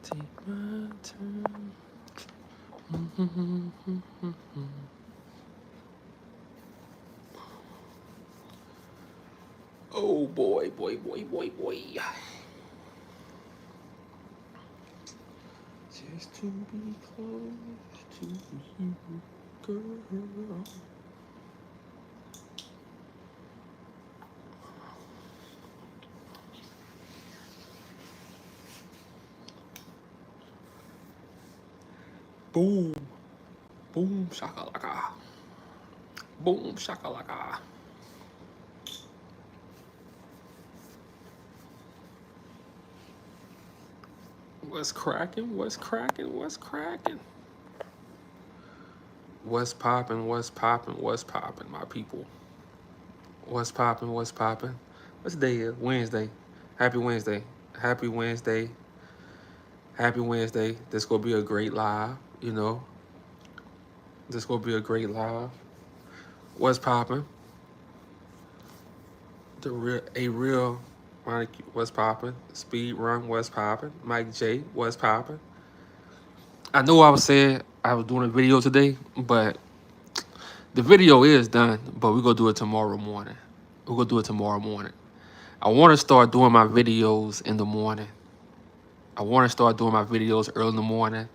Take my time. Oh boy, boy, boy, boy, boy. Just to be close to you, girl. Boom, boom, shakalaka. Boom, shakalaka. What's cracking? What's cracking? What's cracking? What's popping? What's popping? What's popping, my people? What's popping? What's popping? What's the day is? Wednesday. Happy Wednesday. Happy Wednesday. Happy Wednesday. This gonna be a great live, you know. This gonna be a great live. What's popping? The real a real what's popping? Speed run, what's popping? Mike J, what's popping? I know I was saying I was doing a video today, but the video is done, but we're gonna do it tomorrow morning. We're gonna do it tomorrow morning. I wanna start doing my videos in the morning. I wanna start doing my videos early in the morning.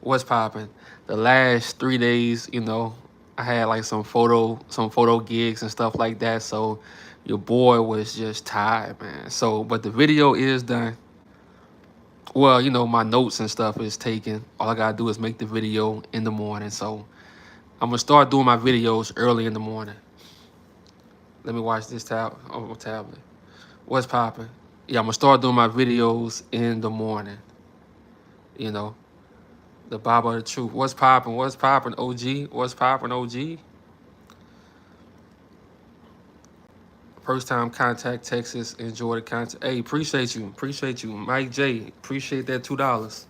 What's popping? The last 3 days, you know, I had like some photo gigs and stuff like that. So your boy was just tired, man. So, but the video is done. Well, you know, my notes and stuff is taken. All I gotta do is make the video in the morning. So I'm gonna start doing my videos early in the morning. Let me watch this tablet. What's popping? Yeah, I'm gonna start doing my videos in the morning. You know, the Bible of the truth. What's popping? What's popping, OG? What's popping, OG? First time contact Texas. Enjoy the content. Hey, appreciate you. Appreciate you. Mike J. Appreciate that $2.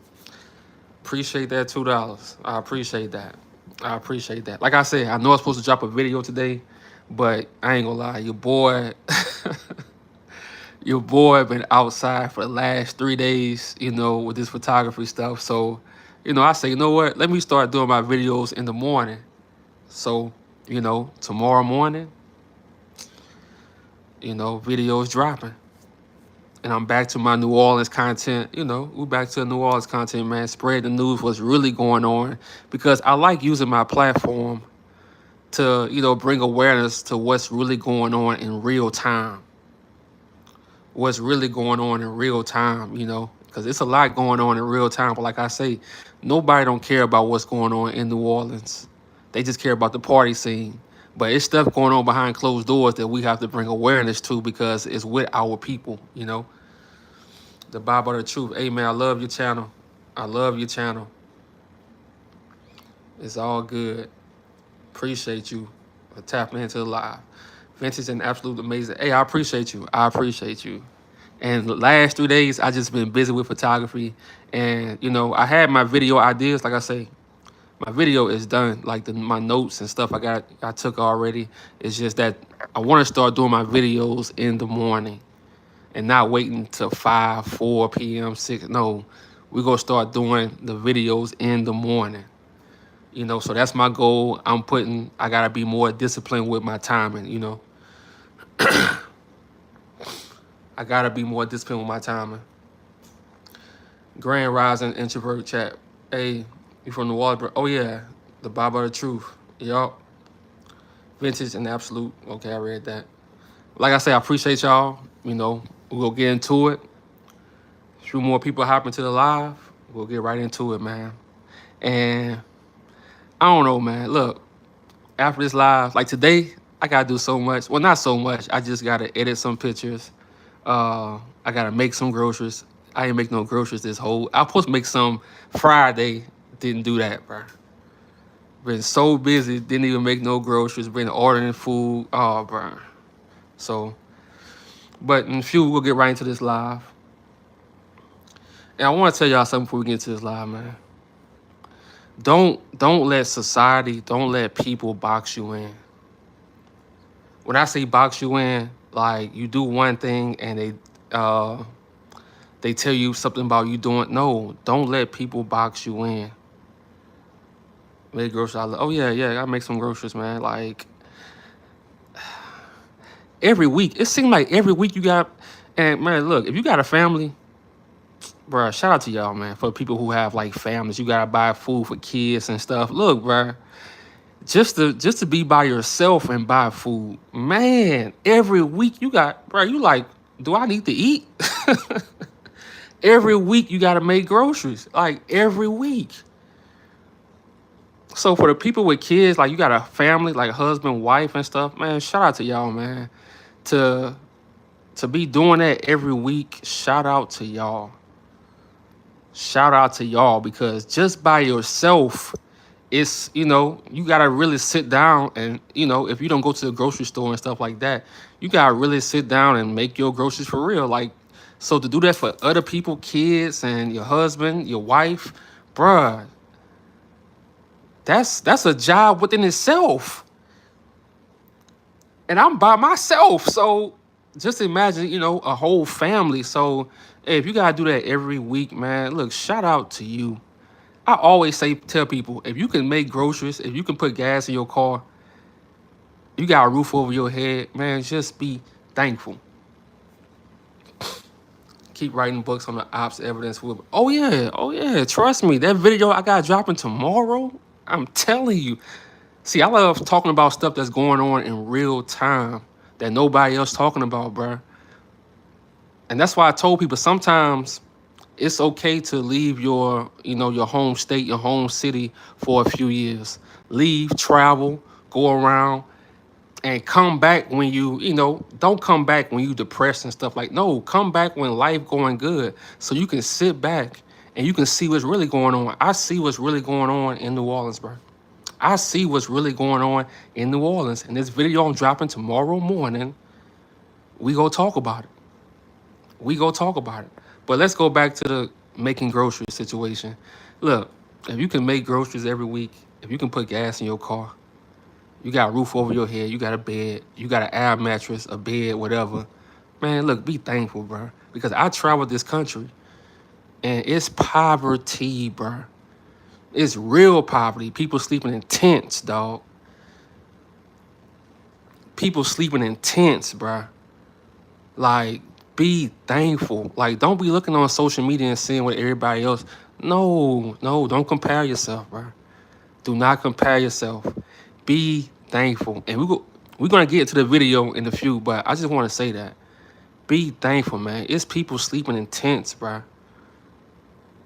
Appreciate that $2. I appreciate that. I appreciate that. Like I said, I know I'm supposed to drop a video today, but I ain't gonna lie, your boy, your boy been outside for the last 3 days, you know, with this photography stuff. So, you know, I say, you know what? Let me start doing my videos in the morning. So, you know, tomorrow morning, you know, videos dropping. And I'm back to my New Orleans content. You know, we're back to the New Orleans content, man. Spread the news, what's really going on. Because I like using my platform to, you know, bring awareness to what's really going on in real time. What's really going on in real time, you know, because it's a lot going on in real time. But like I say, nobody don't care about what's going on in New Orleans. They just care about the party scene. But it's stuff going on behind closed doors that we have to bring awareness to because it's with our people, you know. The Bible of the truth. Hey, man, I love your channel. I love your channel. It's all good. Appreciate you for tapping into the live. Vintage and absolute amazing. Hey, I appreciate you. I appreciate you. And the last 3 days, I just been busy with photography. And, you know, I had my video ideas. Like I say, my video is done. Like my notes and stuff I took already. It's just that I want to start doing my videos in the morning and not waiting till 5, 4 p.m., 6. No, we're going to start doing the videos in the morning. You know, so that's my goal. I got to be more disciplined with my timing, you know. I got to be more disciplined with my timing. Grand Rising Introvert Chat. Hey, you from the Water? Oh, yeah. The Bible of the Truth. Yup. Vintage and Absolute. Okay, I read that. Like I say, I appreciate y'all. You know, we'll get into it. A few more people hop into the live. We'll get right into it, man. And I don't know, man. Look, after this live, like today, I gotta do so much. Well, not so much. I just gotta edit some pictures. I gotta make some groceries. I ain't make no groceries this whole. I was supposed to make some Friday. Didn't do that, bro. Been so busy, didn't even make no groceries. Been ordering food. Oh, bro. So, but in a few, we'll get right into this live. And I want to tell y'all something before we get into this live, man. Don't let society, don't let people box you in. When I say box you in, like you do one thing and They tell you something about you doing. No, don't let people box you in. Make groceries. Oh yeah, I gotta make some groceries, man. Like every week, it seems like every week you got. And man, look, if you got a family, bruh, shout out to y'all, man. For people who have like families, you gotta buy food for kids and stuff. Look, bruh, just to be by yourself and buy food, man. Every week you got, bruh, you like, do I need to eat? Every week you gotta make groceries, like every week. So for the people with kids, like you got a family, like husband, wife, and stuff, man. Shout out to y'all, man. To to be doing that every week, shout out to y'all. Shout out to y'all because just by yourself, it's you gotta really sit down and if you don't go to the grocery store and stuff like that, you gotta really sit down and make your groceries for real. Like, so to do that for other people, kids and your husband, your wife, bruh, that's a job within itself. And I'm by myself. So just imagine, a whole family. So hey, if you gotta do that every week, man, look, shout out to you. I always tell people, if you can make groceries, if you can put gas in your car, you got a roof over your head, man, just be thankful. Keep writing books on the ops evidence. Oh yeah, trust me, that video I got dropping tomorrow, I'm telling you. See, I love talking about stuff that's going on in real time that nobody else talking about, bruh. And that's why I told people sometimes it's okay to leave your home state, your home city for a few years. Leave, travel, go around, and come back when don't come back when you depressed and stuff. Like, no, come back when life going good so you can sit back and you can see what's really going on. I see what's really going on in New Orleans, bro. I see what's really going on in New Orleans. And this video I'm dropping tomorrow morning, we go talk about it. We go talk about it. But let's go back to the making groceries situation. Look, if you can make groceries every week, if you can put gas in your car, you got a roof over your head, you got a bed, you got an air mattress, a bed, whatever. Man, look, be thankful, bro. Because I traveled this country and it's poverty, bro. It's real poverty. People sleeping in tents, dog. People sleeping in tents, bro. Like, be thankful. Like, don't be looking on social media and seeing what everybody else. No, don't compare yourself, bro. Do not compare yourself. Be thankful. And we're gonna get to the video in a few, but I just want to say that. Be thankful, man. It's people sleeping in tents, bro.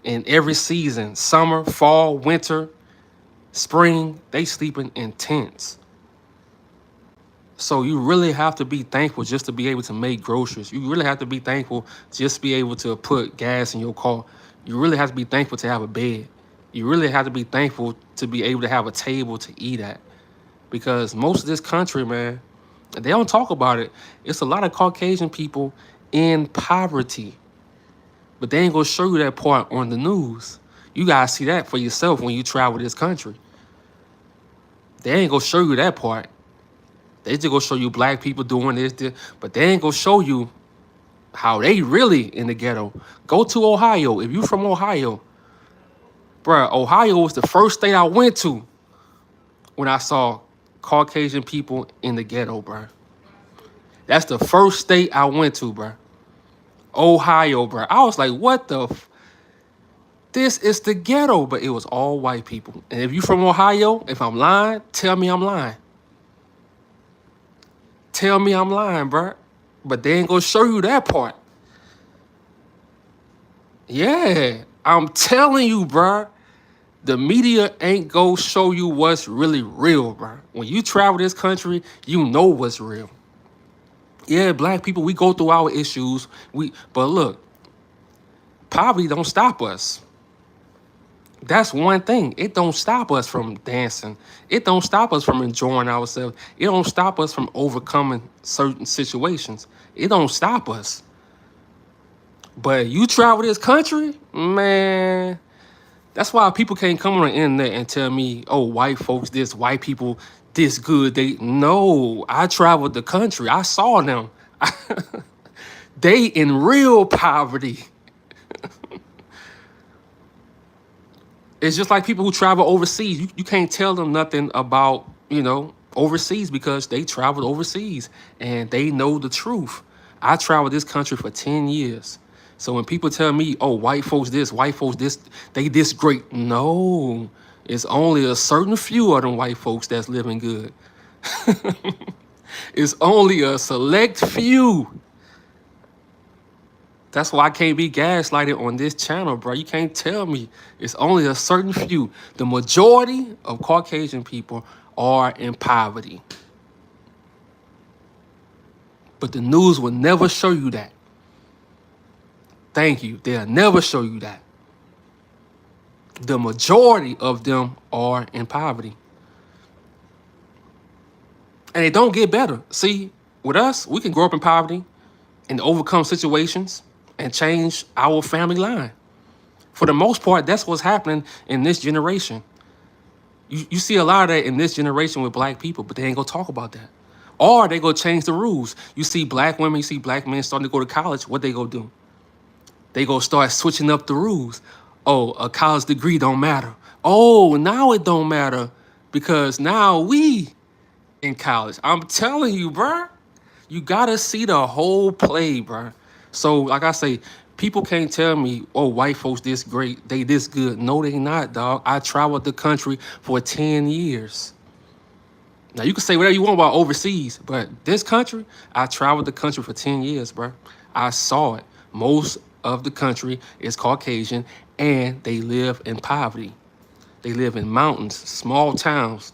In every season, summer, fall, winter, spring, they sleeping in tents. So you really have to be thankful just to be able to make groceries. You really have to be thankful just to be able to put gas in your car. You really have to be thankful to have a bed. You really have to be thankful to be able to have a table to eat at. Because most of this country, man, they don't talk about it. It's a lot of Caucasian people in poverty. But they ain't gonna show you that part on the news. You gotta see that for yourself when you travel this country. They ain't gonna show you that part. They just gonna show you black people doing this, but they ain't gonna show you how they really in the ghetto. Go to Ohio. If you from Ohio, bruh, Ohio was the first state I went to when I saw Caucasian people in the ghetto, bruh. That's the first state I went to, bruh. Ohio, bruh. I was like, what the this is the ghetto, but it was all white people. And if you from Ohio, if I'm lying, tell me I'm lying. Tell me I'm lying, bruh. But they ain't gonna show you that part. Yeah, I'm telling you, bruh. The media ain't gonna show you what's really real, bruh. When you travel this country, you know what's real. Yeah, black people, we go through our issues. But look, poverty don't stop us. That's one thing. It don't stop us from dancing. It don't stop us from enjoying ourselves. It don't stop us from overcoming certain situations. It don't stop us. But you travel this country, man, that's why people can't come on the internet and tell me, oh, white folks this, white people this good. No, I traveled the country. I saw them. They in real poverty. It's just like people who travel overseas. You can't tell them nothing about, overseas because they traveled overseas and they know the truth. I traveled this country for 10 years. So when people tell me, oh, white folks this, they this great. No, it's only a certain few of them white folks that's living good. It's only a select few. That's why I can't be gaslighted on this channel, bro. You can't tell me it's only a certain few. The majority of Caucasian people are in poverty. But the news will never show you that. Thank you. They'll never show you that. The majority of them are in poverty. And it don't get better. See, with us, we can grow up in poverty and overcome situations and change our family line. For the most part, that's what's happening in this generation. You see a lot of that in this generation with black people, but they ain't gonna talk about that. Or they gonna change the rules. You see black women, you see black men starting to go to college, what they gonna do? They gonna start switching up the rules. Oh, a college degree don't matter. Oh, now it don't matter because now we in college. I'm telling you, bruh. You gotta see the whole play, bruh. So, like I say, people can't tell me, oh, white folks this great, they this good. No, they not, dog. I traveled the country for 10 years. Now, you can say whatever you want about overseas, but this country, I traveled the country for 10 years, bruh. I saw it. Most of the country is Caucasian, and they live in poverty. They live in mountains, small towns.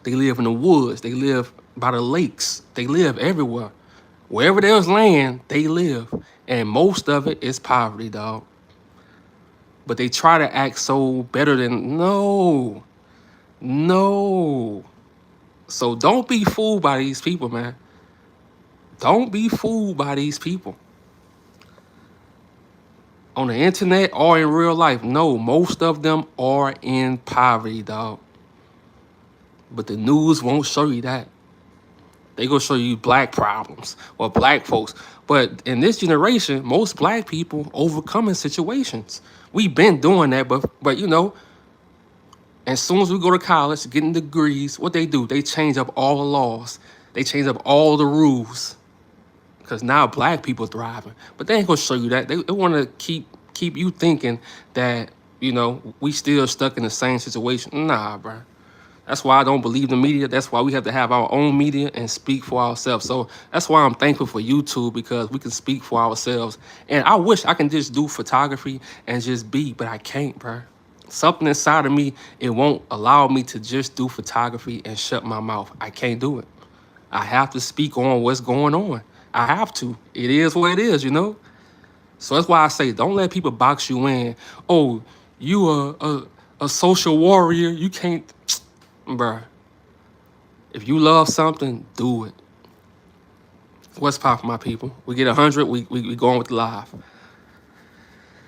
They live in the woods. They live by the lakes. They live everywhere. Wherever there's land, they live. And most of it is poverty, dog. But they try to act so better than, no. So don't be fooled by these people, man. Don't be fooled by these people. On the internet or in real life, no, most of them are in poverty, dog. But the news won't show you that. They gonna show you black problems or black folks. But in this generation, most black people overcoming situations. We've been doing that, but as soon as we go to college, getting degrees, what they do, they change up all the laws. They change up all the rules. Because now black people thriving. But they ain't gonna show you that. They want to keep you thinking that, we still stuck in the same situation. Nah, bro. That's why I don't believe the media. That's why we have to have our own media and speak for ourselves. So that's why I'm thankful for YouTube, because we can speak for ourselves. And I wish I can just do photography and just be, but I can't, bro. Something inside of me, it won't allow me to just do photography and shut my mouth. I can't do it. I have to speak on what's going on. I have to. It is what it is, So that's why I say, don't let people box you in. Oh, you a social warrior. You can't. Bruh, if you love something, do it. What's poppin', my people? We get 100, we going with the live.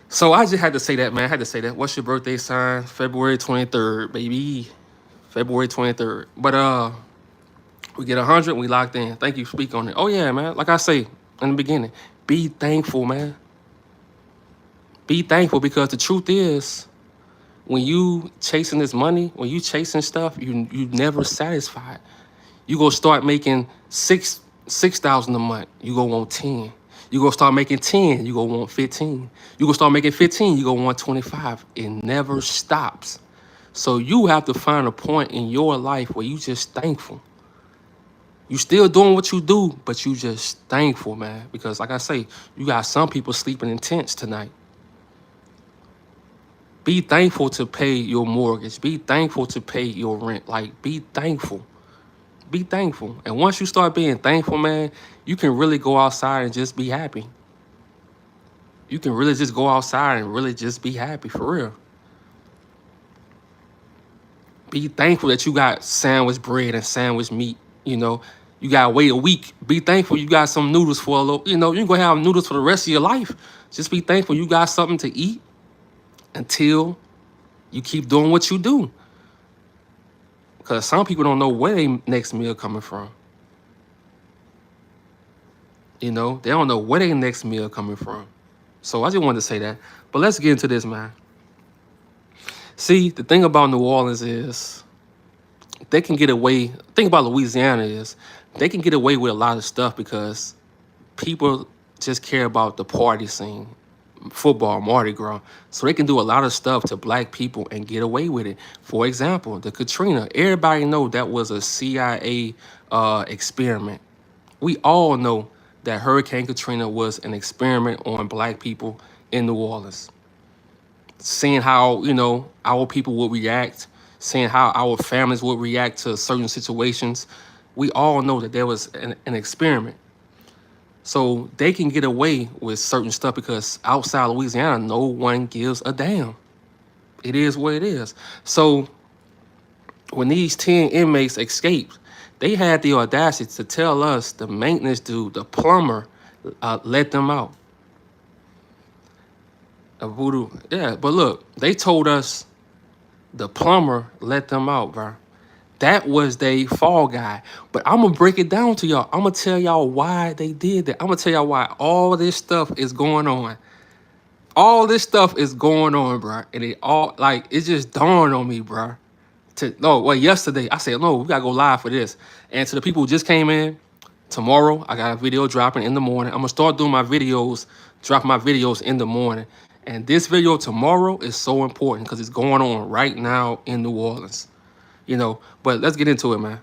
So I just had to say that, man. I had to say that. What's your birthday sign? February 23rd, baby. February 23rd. But we get 100, we locked in. Thank you, speak on it. Oh yeah, man. Like I say in the beginning, be thankful, man. Be thankful, because the truth is, when you chasing this money, when you chasing stuff, you never satisfied. You gonna start making $6,000 a month. You gonna want 10. You gonna start making 10. You gonna want 15. You gonna start making 15. You gonna want 25. It never stops. So you have to find a point in your life where you just thankful. You still doing what you do, but you just thankful, man. Because like I say, you got some people sleeping in tents tonight. Be thankful to pay your mortgage. Be thankful to pay your rent. Like, be thankful. Be thankful. And once you start being thankful, man, you can really go outside and just be happy. You can really just go outside and really just be happy, for real. Be thankful that you got sandwich bread and sandwich meat, You got to wait a week. Be thankful you got some noodles for a little, you're going to have noodles for the rest of your life. Just be thankful you got something to eat until you keep doing what you do. Because some people don't know where their next meal coming from. They don't know where their next meal coming from. So I just wanted to say that. But let's get into this, man. See, the thing about New Orleans is they can get away. Think about Louisiana is they can get away with a lot of stuff because people just care about the party scene, football, Mardi Gras. So they can do a lot of stuff to black people and get away with it. For example, the Katrina. Everybody know that was a CIA experiment. We all know that Hurricane Katrina was an experiment on black people in New Orleans. Seeing how, our people would react, seeing how our families would react to certain situations. We all know that there was an experiment. So they can get away with certain stuff because outside Louisiana, no one gives a damn. It is what it is. So when these 10 inmates escaped, they had the audacity to tell us the maintenance dude, the plumber, let them out. A voodoo. Yeah, but look, they told us the plumber let them out, bro. That was they fall guy. But I'm going to break it down to y'all. I'm going to tell y'all why they did that. I'm going to tell y'all why all this stuff is going on. All this stuff is going on, bro. And it just dawned on me, bro. Yesterday, I said, no, we got to go live for this. And to the people who just came in, tomorrow, I got a video dropping in the morning. I'm going to start doing dropping my videos in the morning. And this video tomorrow is so important because it's going on right now in New Orleans. But let's get into it, man.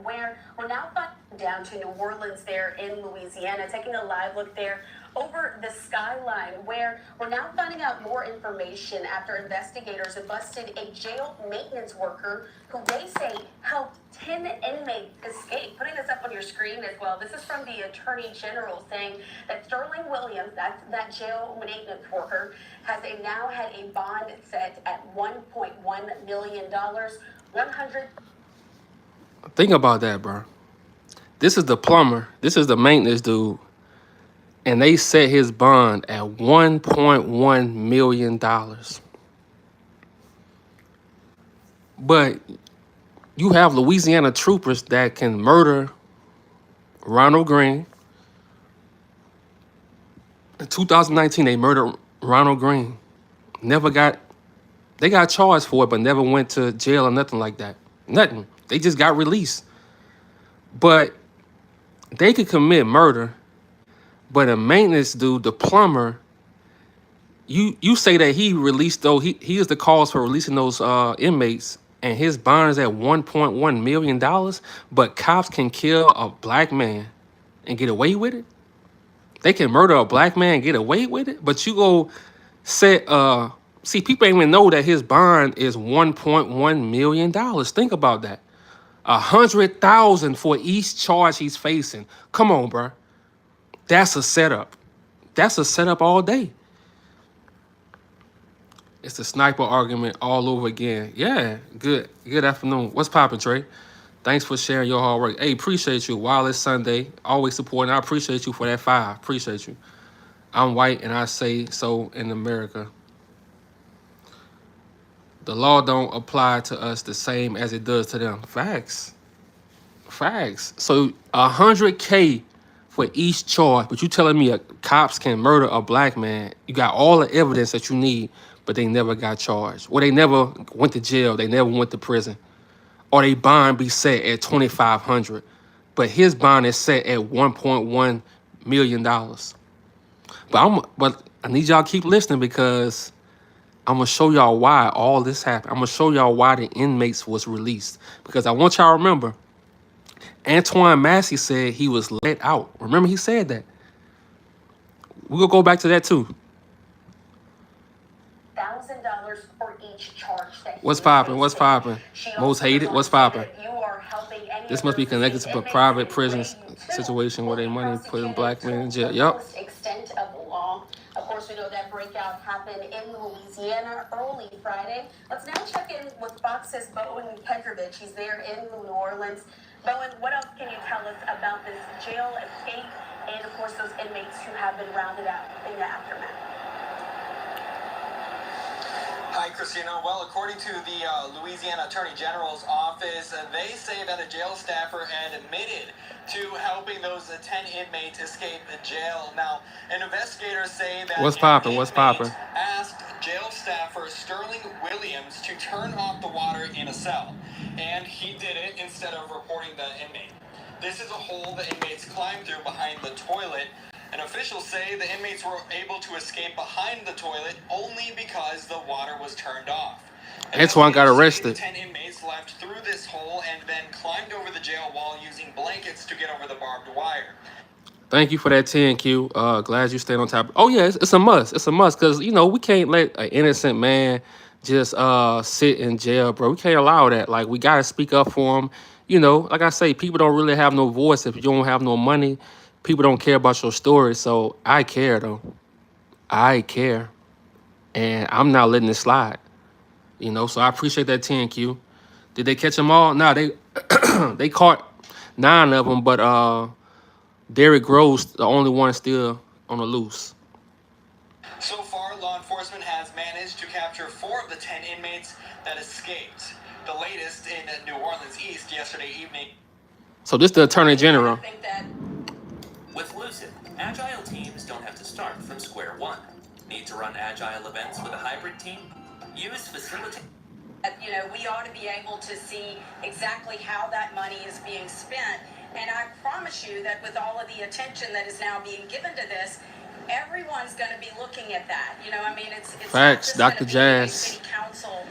Where we're now down to New Orleans there in Louisiana, taking a live look there over the skyline, where we're now finding out more information after investigators have busted a jail maintenance worker who they say helped 10 inmates escape. Putting this up on your screen as well. This is from the Attorney General saying that Sterling Williams, that jail maintenance worker, has now had a bond set at $1.1 million. 100. Think about that, bro. This is the plumber. This is the maintenance dude. And they set his bond at $1.1 million. But you have Louisiana troopers that can murder Ronald Green. In 2019, they murdered Ronald Green. They got charged for it, but never went to jail or nothing like that. Nothing. They just got released. But they could commit murder. But a maintenance dude, the plumber, you say that he released, though, he is the cause for releasing those inmates, and his bond is at $1.1 million, but cops can kill a black man and get away with it? They can murder a black man and get away with it? But you go see, people ain't even know that his bond is $1.1 million. Think about that. 100,000 for each charge he's facing. Come on, bro. That's a setup. That's a setup all day. It's the sniper argument all over again. Yeah, good afternoon. What's poppin', Trey? Thanks for sharing your hard work. Hey, appreciate you. While it's Sunday, always supporting. I appreciate you for that 5. Appreciate you. I'm white and I say so in America. The law don't apply to us the same as it does to them. Facts. So 100K for each charge, but you telling me cops can murder a black man? You got all the evidence that you need, but they never got charged. Well, they never went to jail. They never went to prison. Or they bond be set at $2,500, but his bond is set at $1.1 million. But I need y'all to keep listening because I'm gonna show y'all why all this happened. I'm gonna show y'all why the inmates was released, because I want y'all to remember, Antoine Massey said he was let out. Remember, he said that. We're gonna go back to that too. $1,000 for each charge that What's poppin'? Most hated? What's poppin'? This must be connected to a private prison situation where they money putting black men in jail. Yep. Extent of the law. Of course, we know that breakout happened in Louisiana early Friday. Let's now check in with Fox's Bowen Petrovich. He's there in New Orleans. Bowen, what else can you tell us about this jail escape and, of course, those inmates who have been rounded out in the aftermath? Hi, Christina. Well, according to the Louisiana Attorney General's office, they say that a jail staffer had admitted to helping those 10 inmates escape jail. Now, investigators say that What's poppin'? asked jail turn off the water in a cell. And he did it instead of reporting the inmate. This is a hole the inmates climbed through behind the toilet. And officials say the inmates were able to escape behind the toilet only because the water was turned off. Antoine got arrested. 10 inmates left through this hole and then climbed over the jail wall using blankets to get over the barbed wire. Thank you for that 10Q. Glad you stayed on top. Oh yeah, it's a must. It's a must because you know we can't let an innocent man just sit in jail, bro. We can't allow that. Like we gotta speak up for him. You know, like I say, people don't really have no voice if you don't have no money. People don't care about your story. So I care though. I care, and I'm not letting it slide. You know, so I appreciate that 10Q. Did they catch them all? Nah, they they caught 9 of them, but Derrick Groves, the only one still on the loose. So far, law enforcement has managed to capture 4 of the 10 inmates that escaped. The latest in New Orleans East yesterday evening. So this the Attorney General. I think that With Lucid, agile teams don't have to start from square one. Need to run agile events with a hybrid team? Use facilitate. you know, we ought to be able to see exactly how that money is being spent. And I promise you that with all of the attention that is now being given to this, everyone's going to be looking at that. You know, I mean, it's Facts, not just Dr. going to be a Jazz. city council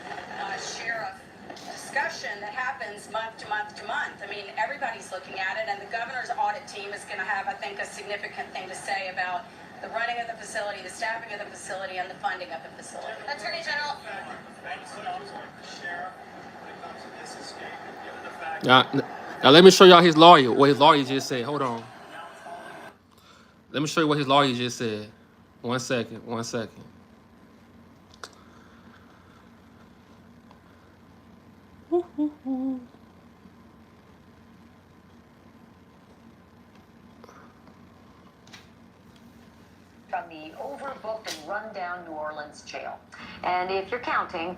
sheriff discussion that happens month to month to month. I mean, everybody's looking at it, and the governor's audit team is going to have, I think, a significant thing to say about the running of the facility, the staffing of the facility, and the funding of the facility. Attorney General. Now let me show y'all his lawyer. What his lawyer just said. Hold on. Let me show you what his lawyer just said. 1 second. 1 second. From the overbooked and rundown New Orleans jail. And if you're counting,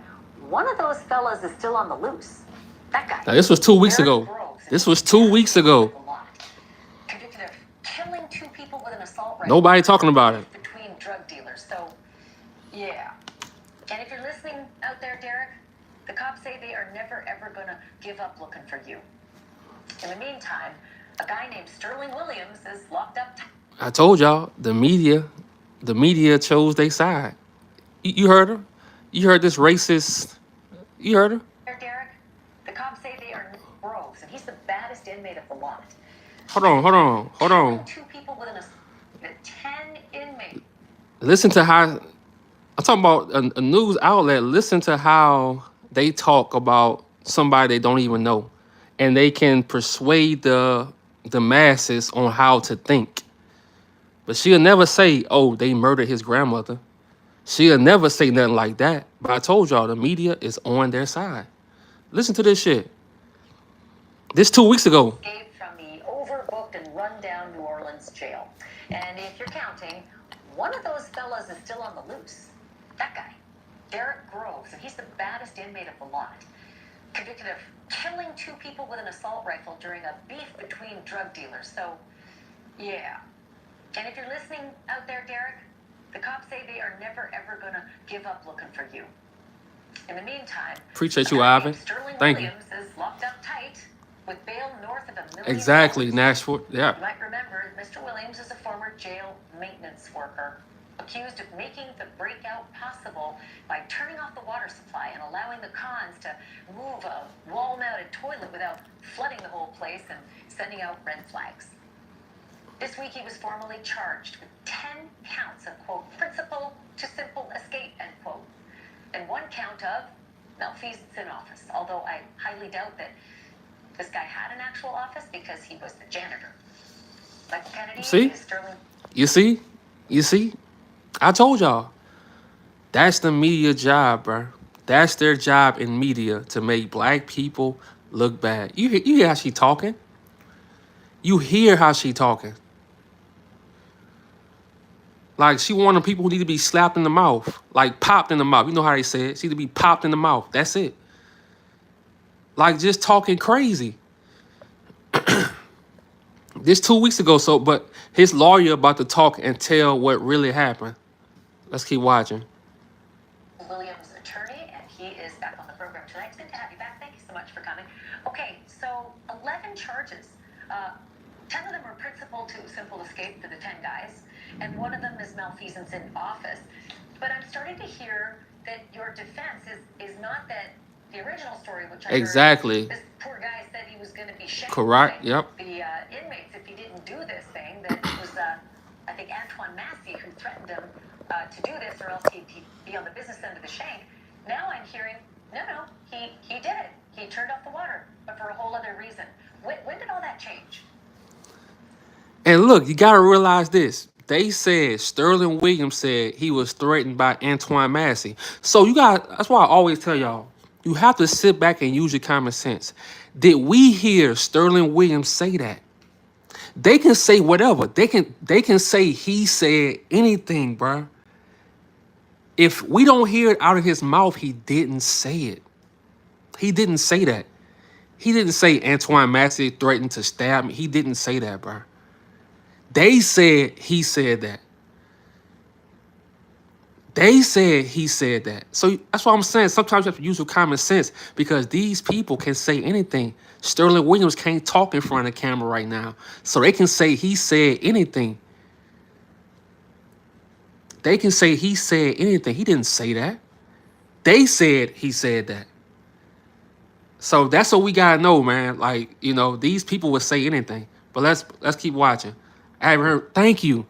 one of those fellas is still on the loose. That guy. Now this was 2 weeks ago. This was 2 weeks ago. Convicted of killing 2 people with an assault rifle. Nobody talking about it. Between drug dealers. So, yeah. And if you're listening out there, Derek, the cops say they are never ever gonna give up looking for you. In the meantime, a guy named Sterling Williams is locked up. I told y'all the media chose their side. You heard her? You heard this racist? You heard her? Derek, the cops say they are Groves, and he's the baddest inmate of the lot. Hold on. 2 people with an 10 inmates. Listen to how I'm talking about a news outlet. Listen to how they talk about somebody they don't even know, and they can persuade the masses on how to think. But she'll never say, "Oh, they murdered his grandmother." She'll never say nothing like that. But I told y'all the media is on their side. Listen to this shit. This 2 weeks ago. Escaped from the overbooked and rundown New Orleans jail. And if you're counting, one of those fellas is still on the loose. That guy, Derrick Groves, and he's the baddest inmate of the lot. Convicted of killing 2 people with an assault rifle during a beef between drug dealers. So, yeah. And if you're listening out there, Derek, the cops say they are never ever gonna give up looking for you. In the meantime, Appreciate you, Ivan. Sterling Thank you. Williams is locked up tight with bail north of $1 million. Exactly, Nashville. Yeah. You might remember Mr. Williams is a former jail maintenance worker accused of making the breakout possible by turning off the water supply and allowing the cons to move a wall-mounted toilet without flooding the whole place and sending out red flags. This week he was formally charged with 10 counts of, quote, principal to simple escape, end quote, and 1 count of malfeasance in office, although I highly doubt that this guy had an actual office because he was the janitor. Michael Kennedy, See? Sterling. You see? I told y'all. That's the media job, bro. That's their job in media, to make black people look bad. You hear how she talking? You hear how she talking? Like, she one of the people who need to be slapped in the mouth. Like, popped in the mouth. You know how they say it. She need to be popped in the mouth. That's it. Like, just talking crazy. This 2 weeks ago, but his lawyer about to talk and tell what really happened. Let's keep watching. Williams' attorney, and he is back on the program. 11 charges. 10 of them are principal to simple escape for the 10 guys, and one of them is malfeasance in office. But I'm starting to hear that your defense is not that the original story, which I Exactly. heard, this poor guy said he was going to be shanked Correct. by Yep. the inmates if he didn't do this thing, that it was, I think, Antoine Massey who threatened him to do this, or else he'd be on the business end of the shank. Now I'm hearing, no, he did it. He turned off the water, but for a whole other reason. When did all that change? And look, you gotta realize this. They said Sterling Williams said he was threatened by Antoine Massey. So you got that's why I always tell y'all, you have to sit back and use your common sense. Did we hear Sterling Williams say that? They can say whatever. They can say he said anything, bruh. If we don't hear it out of his mouth, he didn't say it. He didn't say that. He didn't say Antoine Massey threatened to stab me. He didn't say that, bruh. They said he said that. They said he said that. So that's what I'm saying. Sometimes you have to use your common sense because these people can say anything. Sterling Williams can't talk in front of the camera right now. So they can say he said anything. They can say he said anything. He didn't say that. They said he said that. So that's what we gotta know, man. Like, you know, these people would say anything. But let's keep watching. I haven't heard. Thank you.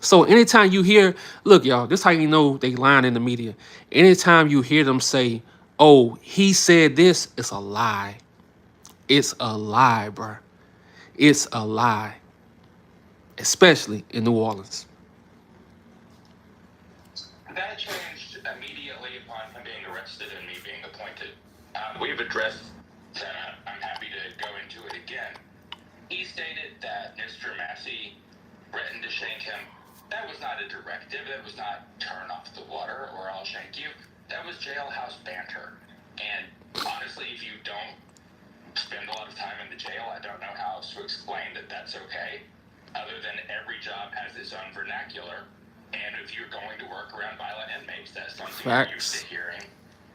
So anytime you hear, look, y'all, this how you know they lying in the media. Anytime you hear them say, "Oh, he said this," it's a lie. It's a lie, bruh. It's a lie. Especially in New Orleans. That changed immediately upon him being arrested and me being appointed. We've addressed that. I'm happy to go into it again. He stated that Mr. Massey threatened to shank him. That was not a directive. That was not turn off the water or I'll shank you. That was jailhouse banter. And honestly, if you don't spend a lot of time in the jail, I don't know how else to explain that that's okay. Other than every job has its own vernacular. And if you're going to work around violent inmates, that's something you're used to hearing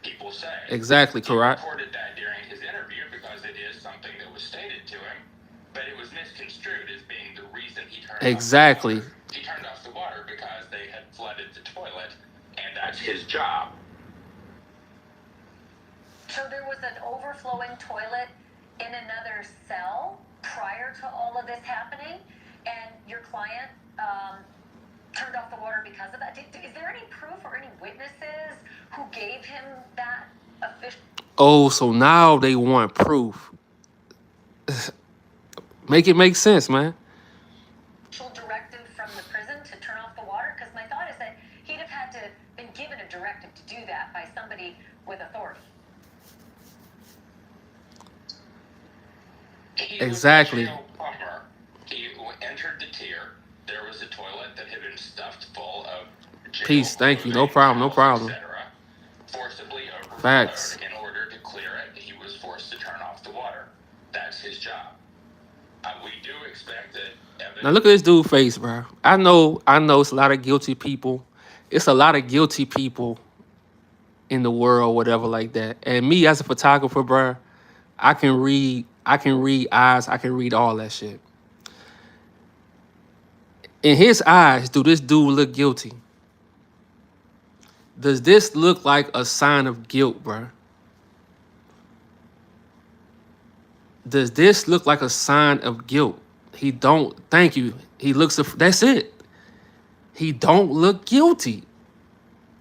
people say. Exactly, correct. He reported that during his interview because it is something that was stated to him, but it was misconstrued as being the reason he turned Exactly. off the water. He turned off the water because they had flooded the toilet, and that's his job. So there was an overflowing toilet in another cell prior to all of this happening, and your client turned off the water because of that. Is there any proof or any witnesses who gave him that official? Oh, so now they want proof. Make it make sense, man. Directive from the prison to turn off the water? Because my thought is that he'd have had to been given a directive to do that by somebody with authority. Exactly. He entered the tier. There was a toilet that had been stuffed full of jail, Peace. Thank you. No problem. No problem. Forcibly overflowed. Facts. In order to clear it, he was forced to turn off the water. That's his job. We do expect that. Now look at this dude's face, bro. I know it's a lot of guilty people. It's a lot of guilty people in the world, whatever like that. And me as a photographer, bro, I can read eyes, I can read all that shit. In his eyes, do this dude look guilty? Does this look like a sign of guilt, bro? Does this look like a sign of guilt? He don't, thank you. He looks, that's it. He don't look guilty.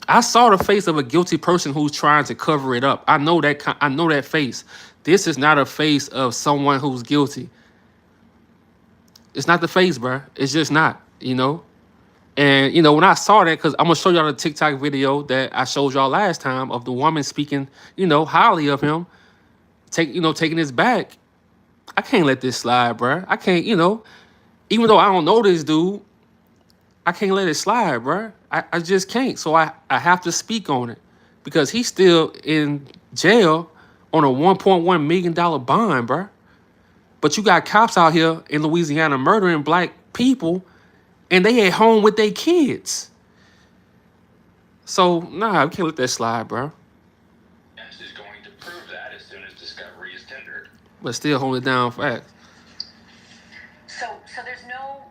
I saw the face of a guilty person who's trying to cover it up. I know that face. This is not a face of someone who's guilty. It's not the face, bro. It's just not, you know? And, you know, when I saw that, because I'm going to show y'all the TikTok video that I showed y'all last time of the woman speaking, you know, highly of him, taking his back. I can't let this slide, bro. I can't, you know, even though I don't know this dude, I can't let it slide, bro. I just can't. So I have to speak on it because he's still in jail on a $1.1 million bond, bro. But you got cops out here in Louisiana murdering black people and they at home with their kids. So, nah, we can't let that slide, bro. Is going to prove that as soon as discovery is tendered. but still holding down facts. So there's no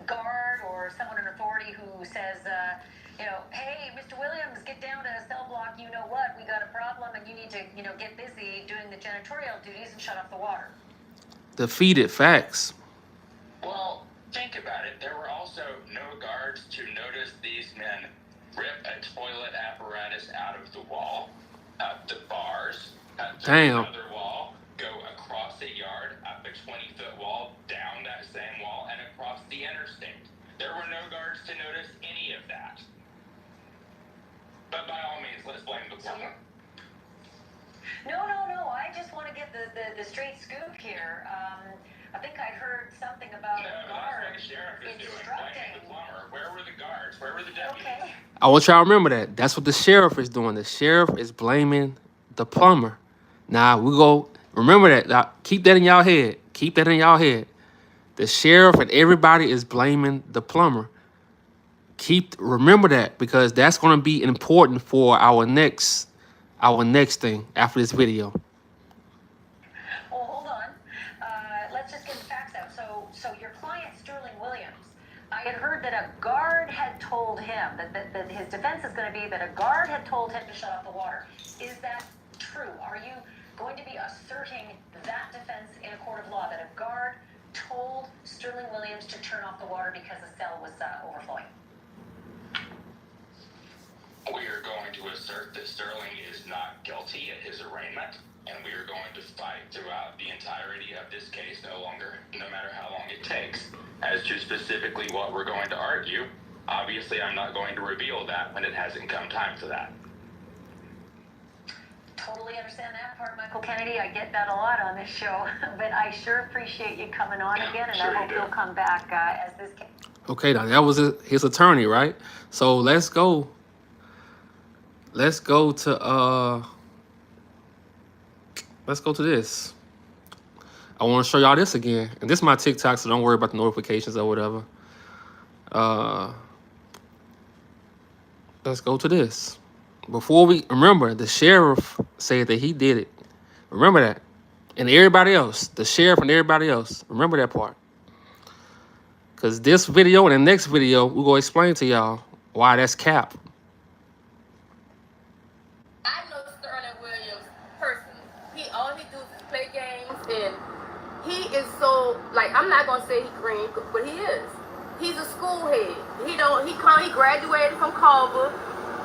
guard or someone in authority who says, hey, Mr. Williams, get down to cell block. You know what? We got a problem, and you need to, get busy doing the janitorial duties and shut off the water. Defeated facts. Well, think about it. There were also no guards to notice these men rip a toilet apparatus out of the wall, up the bars, up to Damn. another wall, go across the yard, up a 20-foot wall, down that same wall, and across the interstate. There were no guards to notice any of that. But by all means, let's blame the plumber. No. I just want to get the straight scoop here. I think I heard something about a That's guard what the sheriff is doing, instructing. blaming the plumber. Where were the guards? Where were the deputies? Okay. I want y'all to remember that. That's what the sheriff is doing. The sheriff is blaming the plumber. Now, we go, remember that. Now, keep that in y'all head. Keep that in y'all head. The sheriff and everybody is blaming the plumber. Remember that, because that's going to be important for our next thing after this video. Well, hold on. Let's just get the facts out. So your client, Sterling Williams, I had heard that a guard had told him that his defense is going to be that a guard had told him to shut off the water. Is that true? Are you going to be asserting that defense in a court of law, that a guard told Sterling Williams to turn off the water because the cell was overflowing? We are going to assert that Sterling is not guilty at his arraignment, and we are going to fight throughout the entirety of this case, no matter how long it takes. As to specifically what we're going to argue, obviously I'm not going to reveal that when it hasn't come time for that. Totally understand that part, Michael Kennedy. I get that a lot on this show, but I sure appreciate you coming on again, and Sure I hope you'll come back as this case. Okay, now that was his attorney, right? So let's go. Let's go to this. I want to show y'all this again. And this is my TikTok, so don't worry about the notifications or whatever. Let's go to this. Before we remember, the sheriff said that he did it. Remember that. And everybody else, the sheriff and everybody else, remember that part. Because this video and the next video, we're going to explain to y'all why that's cap. I know Sterling Williams personally. All he do is play games, and he is so, like, I'm not gonna say he green, but he is. He's a school head. He graduated from Culver.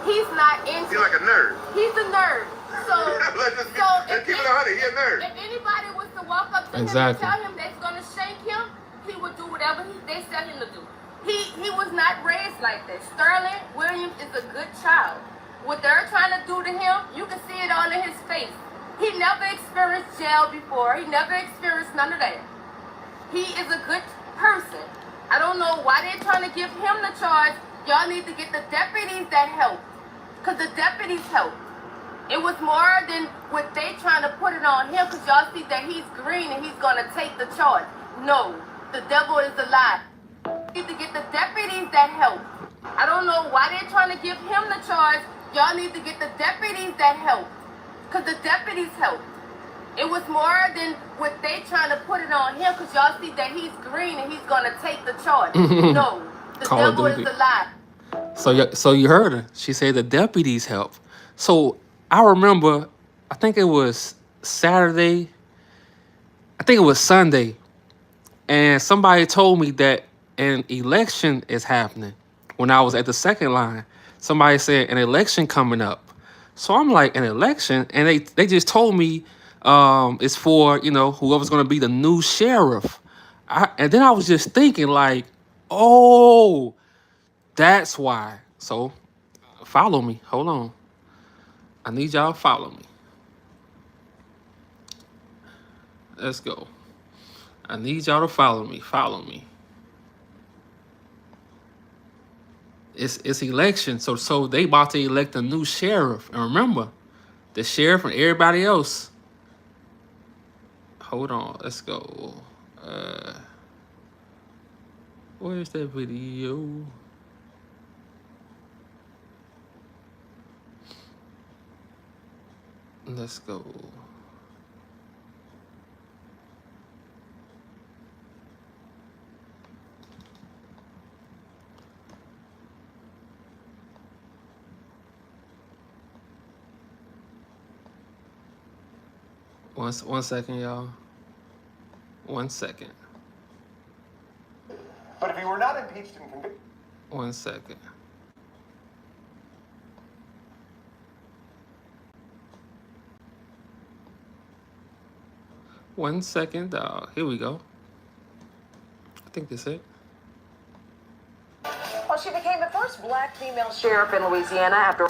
He's not into. He's like a nerd. He's a nerd. So let's keep it 100. He's a nerd. If anybody was to walk up to him and tell him they're gonna shake him, he would do whatever they tell him to do. He was not raised like that. Sterling Williams is a good child. What they're trying to do to him, you can see it all in his face. He never experienced jail before. He never experienced none of that. He is a good person. I don't know why they're trying to give him the charge. Y'all need to get the deputies that help. Because the deputies help. It was more than what they trying to put it on him, because y'all see that he's green and he's going to take the charge. No, the devil is a lie. You need to get the deputies that help. I don't know why they're trying to give him the charge. Y'all need to get the deputies that help. Because the deputies help. It was more than what they trying to put it on him, because y'all see that he's green and he's going to take the charge. No, the devil is a lie. So you heard her. She said the deputies help. So I remember, I think it was Saturday. I think it was Sunday. And somebody told me that an election is happening. When I was at the second line, somebody said an election coming up. So I'm like, an election? And they just told me it's for, whoever's going to be the new sheriff. And then I was just thinking like, oh, that's why. So follow me. Hold on. I need y'all to follow me. Let's go. I need y'all to follow me. Follow me. It's election, so they about to elect a new sheriff. And remember, the sheriff and everybody else. Hold on, let's go. Where's that video? Let's go. One second, y'all. 1 second. But if he were not impeached and convicted. 1 second. One second, dog. Here we go. I think that's it. Well, she became the first black female sheriff in Louisiana after...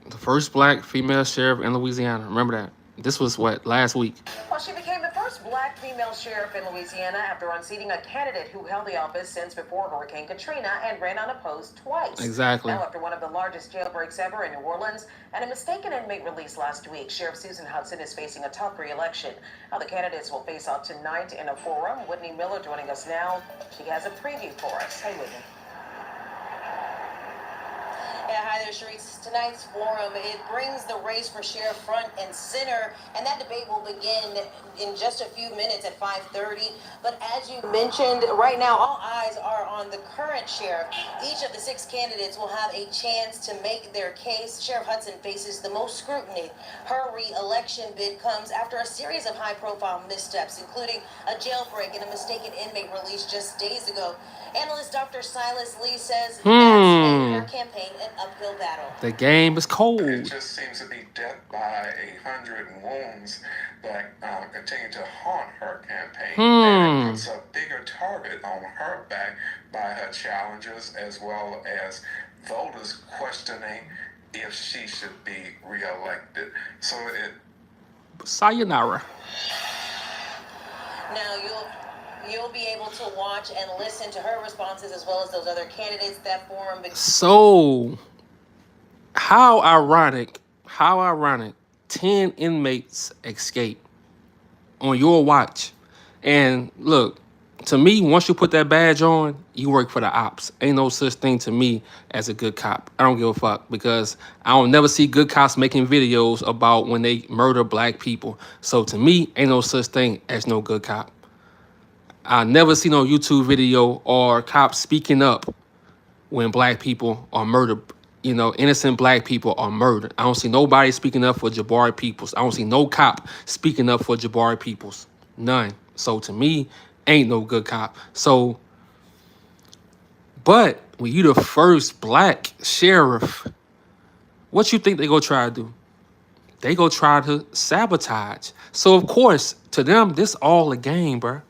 The first black female sheriff in Louisiana. Remember that. This was what, last week? Well, she became the first black female sheriff in Louisiana after unseating a candidate who held the office since before Hurricane Katrina and ran unopposed twice. Exactly. Now, after one of the largest jailbreaks ever in New Orleans and a mistaken inmate release last week, Sheriff Susan Hudson is facing a tough re-election. Now, the candidates will face off tonight in a forum. Whitney Miller joining us now. She has a preview for us. Hey, Whitney. Yeah, hi there, Sharice. Tonight's forum, it brings the race for sheriff front and center, and that debate will begin in just a few minutes at 5:30. But as you mentioned, right now, all eyes are on the current sheriff. Each of the 6 candidates will have a chance to make their case. Sheriff Hudson faces the most scrutiny. Her re-election bid comes after a series of high-profile missteps, including a jailbreak and a mistaken inmate release just days ago. Analyst Dr. Silas Lee says that's made her campaign an uphill battle. The game is cold. It just seems to be death by 100 wounds that continue to haunt her campaign. And it puts a bigger target on her back by her challengers, as well as voters questioning if she should be reelected. So it... Sayonara. Now you'll be able to watch and listen to her responses as well as those other candidates. That forum. So, how ironic, 10 inmates escape on your watch. And look, to me, once you put that badge on, you work for the ops. Ain't no such thing to me as a good cop. I don't give a fuck, because I don't never see good cops making videos about when they murder black people. So to me, ain't no such thing as no good cop. I never see no YouTube video or cops speaking up when black people are murdered. You know, innocent black people are murdered. I don't see nobody speaking up for Jabari Peoples. I don't see no cop speaking up for Jabari Peoples. None. So to me, ain't no good cop. So, but when you the first black sheriff, what you think they gonna try to do? They go try to sabotage. So of course, to them, this all a game, bruh.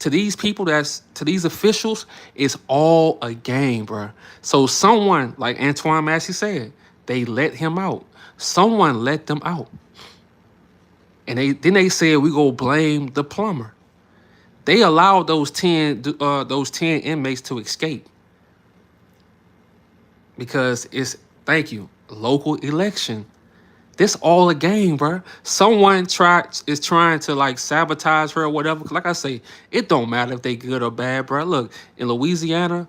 To these people, to these officials, it's all a game, bruh. So someone, like Antoine Massey said, they let him out. Someone let them out. And they said we go blame the plumber. They allowed those 10 inmates to escape. Because it's, thank you, local election. This all a game, bro. Someone is trying to like sabotage her or whatever. Like I say, it don't matter if they good or bad, bro. Look, in Louisiana,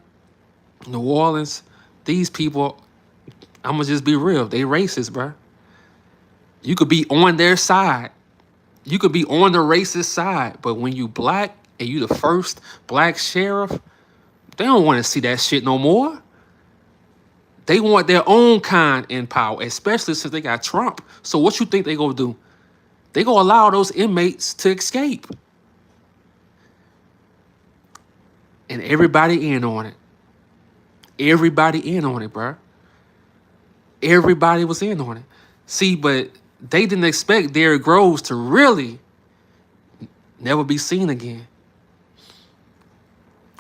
New Orleans, these people, I'ma just be real, they racist, bro. You could be on their side. You could be on the racist side, but when you black and you the first black sheriff, they don't want to see that shit no more. They want their own kind in power, especially since they got Trump. So what you think they gonna do? They gonna allow those inmates to escape. And everybody in on it. Everybody in on it, bro. Everybody was in on it. See, but they didn't expect Derrick Groves to really never be seen again.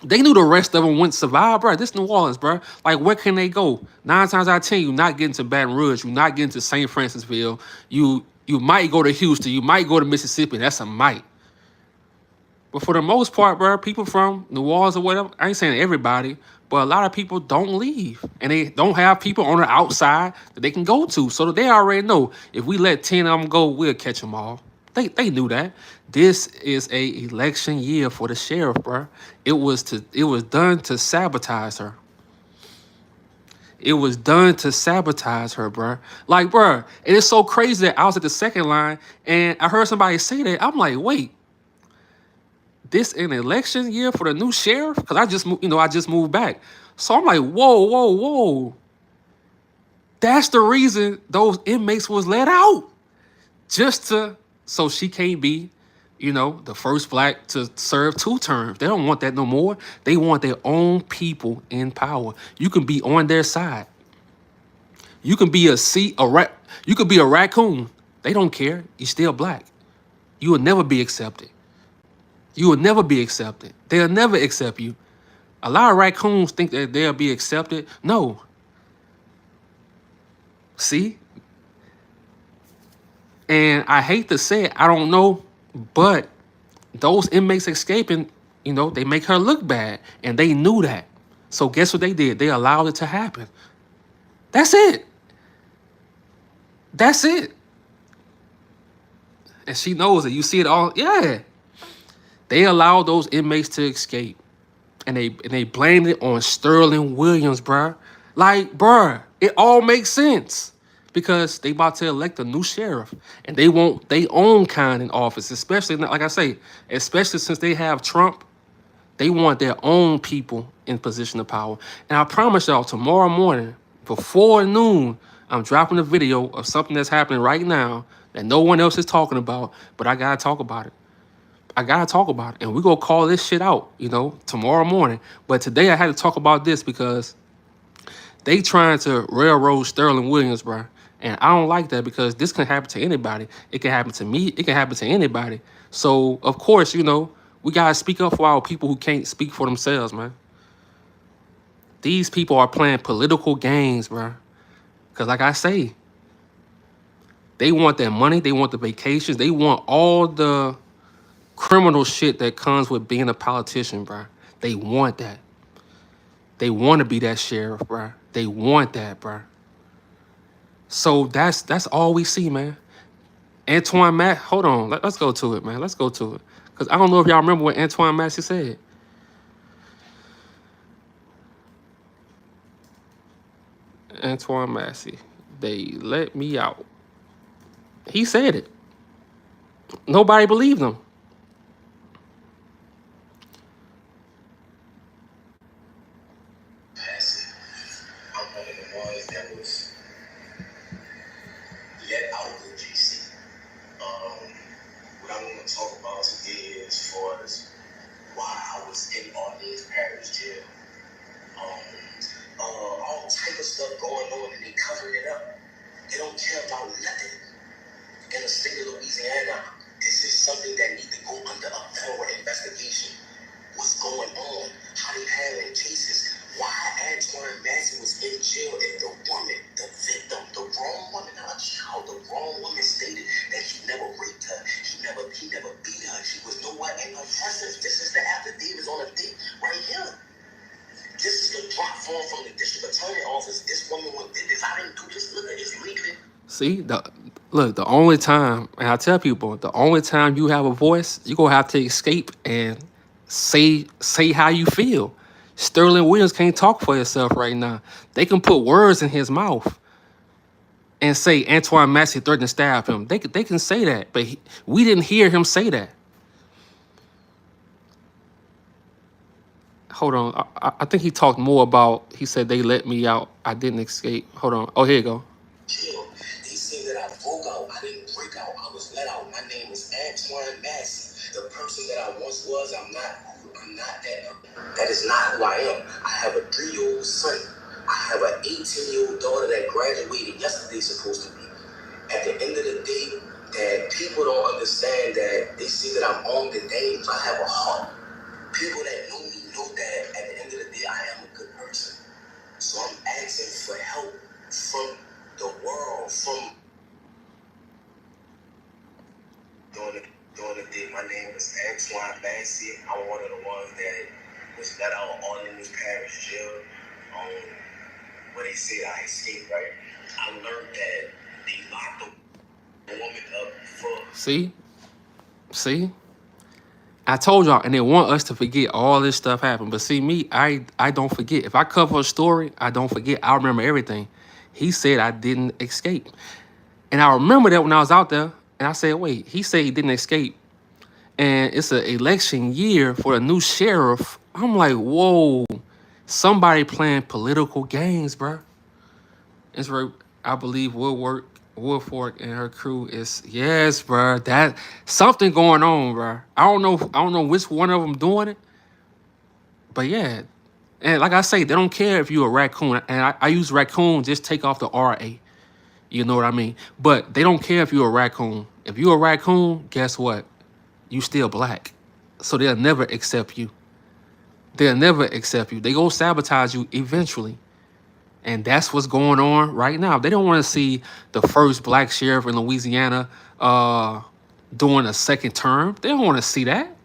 They knew the rest of them wouldn't survive, bro. This New Orleans, bro. Like, where can they go? 9 times out of 10, you're not getting to Baton Rouge. You're not getting to St. Francisville. You might go to Houston. You might go to Mississippi. That's a might. But for the most part, bro, people from New Orleans or whatever, I ain't saying everybody, but a lot of people don't leave. And they don't have people on the outside that they can go to. So they already know, if we let 10 of them go, we'll catch them all. They knew that. This is a election year for the sheriff, bro. It was done to sabotage her. It was done to sabotage her, bro. Like, bro, it is so crazy that I was at the second line and I heard somebody say that. I'm like, wait, this an election year for the new sheriff? Because I just moved back. So I'm like, whoa. That's the reason those inmates was let out. Just to So she can't be, the first black to serve 2 terms. They don't want that no more. They want their own people in power. You can be on their side. You can be you could be a raccoon. They don't care. You're still black. You will never be accepted. You will never be accepted. They'll never accept you. A lot of raccoons think that they'll be accepted. No. See? And I hate to say it, I don't know, but those inmates escaping, they make her look bad. And they knew that. So guess what they did? They allowed it to happen. That's it. That's it. And she knows it. You see it all. Yeah. They allowed those inmates to escape. And they blamed it on Sterling Williams, bruh. Like, bruh, it all makes sense. Because they about to elect a new sheriff. And they want their own kind in office. Especially, like I say, especially since they have Trump. They want their own people in position of power. And I promise y'all, tomorrow morning, before noon, I'm dropping a video of something that's happening right now that no one else is talking about, but I gotta talk about it. I gotta talk about it. And we're gonna call this shit out, tomorrow morning. But today I had to talk about this because they trying to railroad Sterling Williams, bro. And I don't like that because this can happen to anybody. It can happen to me. It can happen to anybody. So, of course, we got to speak up for our people who can't speak for themselves, man. These people are playing political games, bro. Because like I say, they want their money. They want the vacations. They want all the criminal shit that comes with being a politician, bro. They want that. They want to be that sheriff, bro. They want that, bro. So that's all we see, man. Antoine Matt, hold on. Let's go to it, man. Let's go to it. Because I don't know if y'all remember what Antoine Massey said. Antoine Massey. They let me out. He said it. Nobody believed him. I'm one of the ones that was let out of GC. What I want to talk about today is as far as why I was in Orleans Parish Jail. All type of stuff going on and they covering it up. They don't care about nothing. In the state of Louisiana, this is something that needs to go under a thorough investigation. What's going on? How they handling cases? Why Antoine Massey was in jail and the woman, the victim, the wrong woman, not a child, the wrong woman stated that he never raped her. He never beat her. She was nowhere in her presence. This is the affidavits on the thing right here. This is the drop form from the district attorney office. This woman did this. I didn't do this. Look at it's legally. See, the only time, and I tell people, the only time you have a voice, you're going to have to escape and say how you feel. Sterling Williams can't talk for himself right now. They can put words in his mouth and say Antoine Massey threatened to stab him. They can say that, but we didn't hear him say that. Hold on. I think he talked more about, he said they let me out. I didn't escape. Hold on. Oh, here you go. They say that I broke out. I didn't break out. I was let out. My name is Antoine Massey. The person that I once was, I'm not that. That is not who I am. I have a 3-year-old son. I have an 18-year-old daughter that graduated yesterday, supposed to be. At the end of the day, that people don't understand that they see that I'm armed and dangerous. I have a heart. People that know me know that at the end of the day, I am a good person. So I'm asking for help from the world, from during the day. My name is Antoine Massey. I'm one of the ones that was let out of Orleans Parish Jail. Where they said I escaped, right? I learned that they locked the woman up for. See? I told y'all, and they want us to forget all this stuff happened. But see, me, I don't forget. If I cover a story, I don't forget. I remember everything. He said I didn't escape. And I remember that when I was out there, and I said, wait, he said he didn't escape. And it's an election year for a new sheriff. I'm like, whoa, somebody playing political games, bro. It's very, I believe, will work Woodfork and her crew is yes, bro. That something going on, bro. I don't know. I don't know which one of them doing it, but yeah. And like I say, they don't care if you're a raccoon. And I use raccoon, just take off the RA. You know what I mean? But they don't care if you're a raccoon. If you're a raccoon, guess what? You still black. So they'll never accept you. They'll never accept you. They go sabotage you eventually. And that's what's going on right now. They don't want to see the first black sheriff in Louisiana doing a second term. They don't want to see that.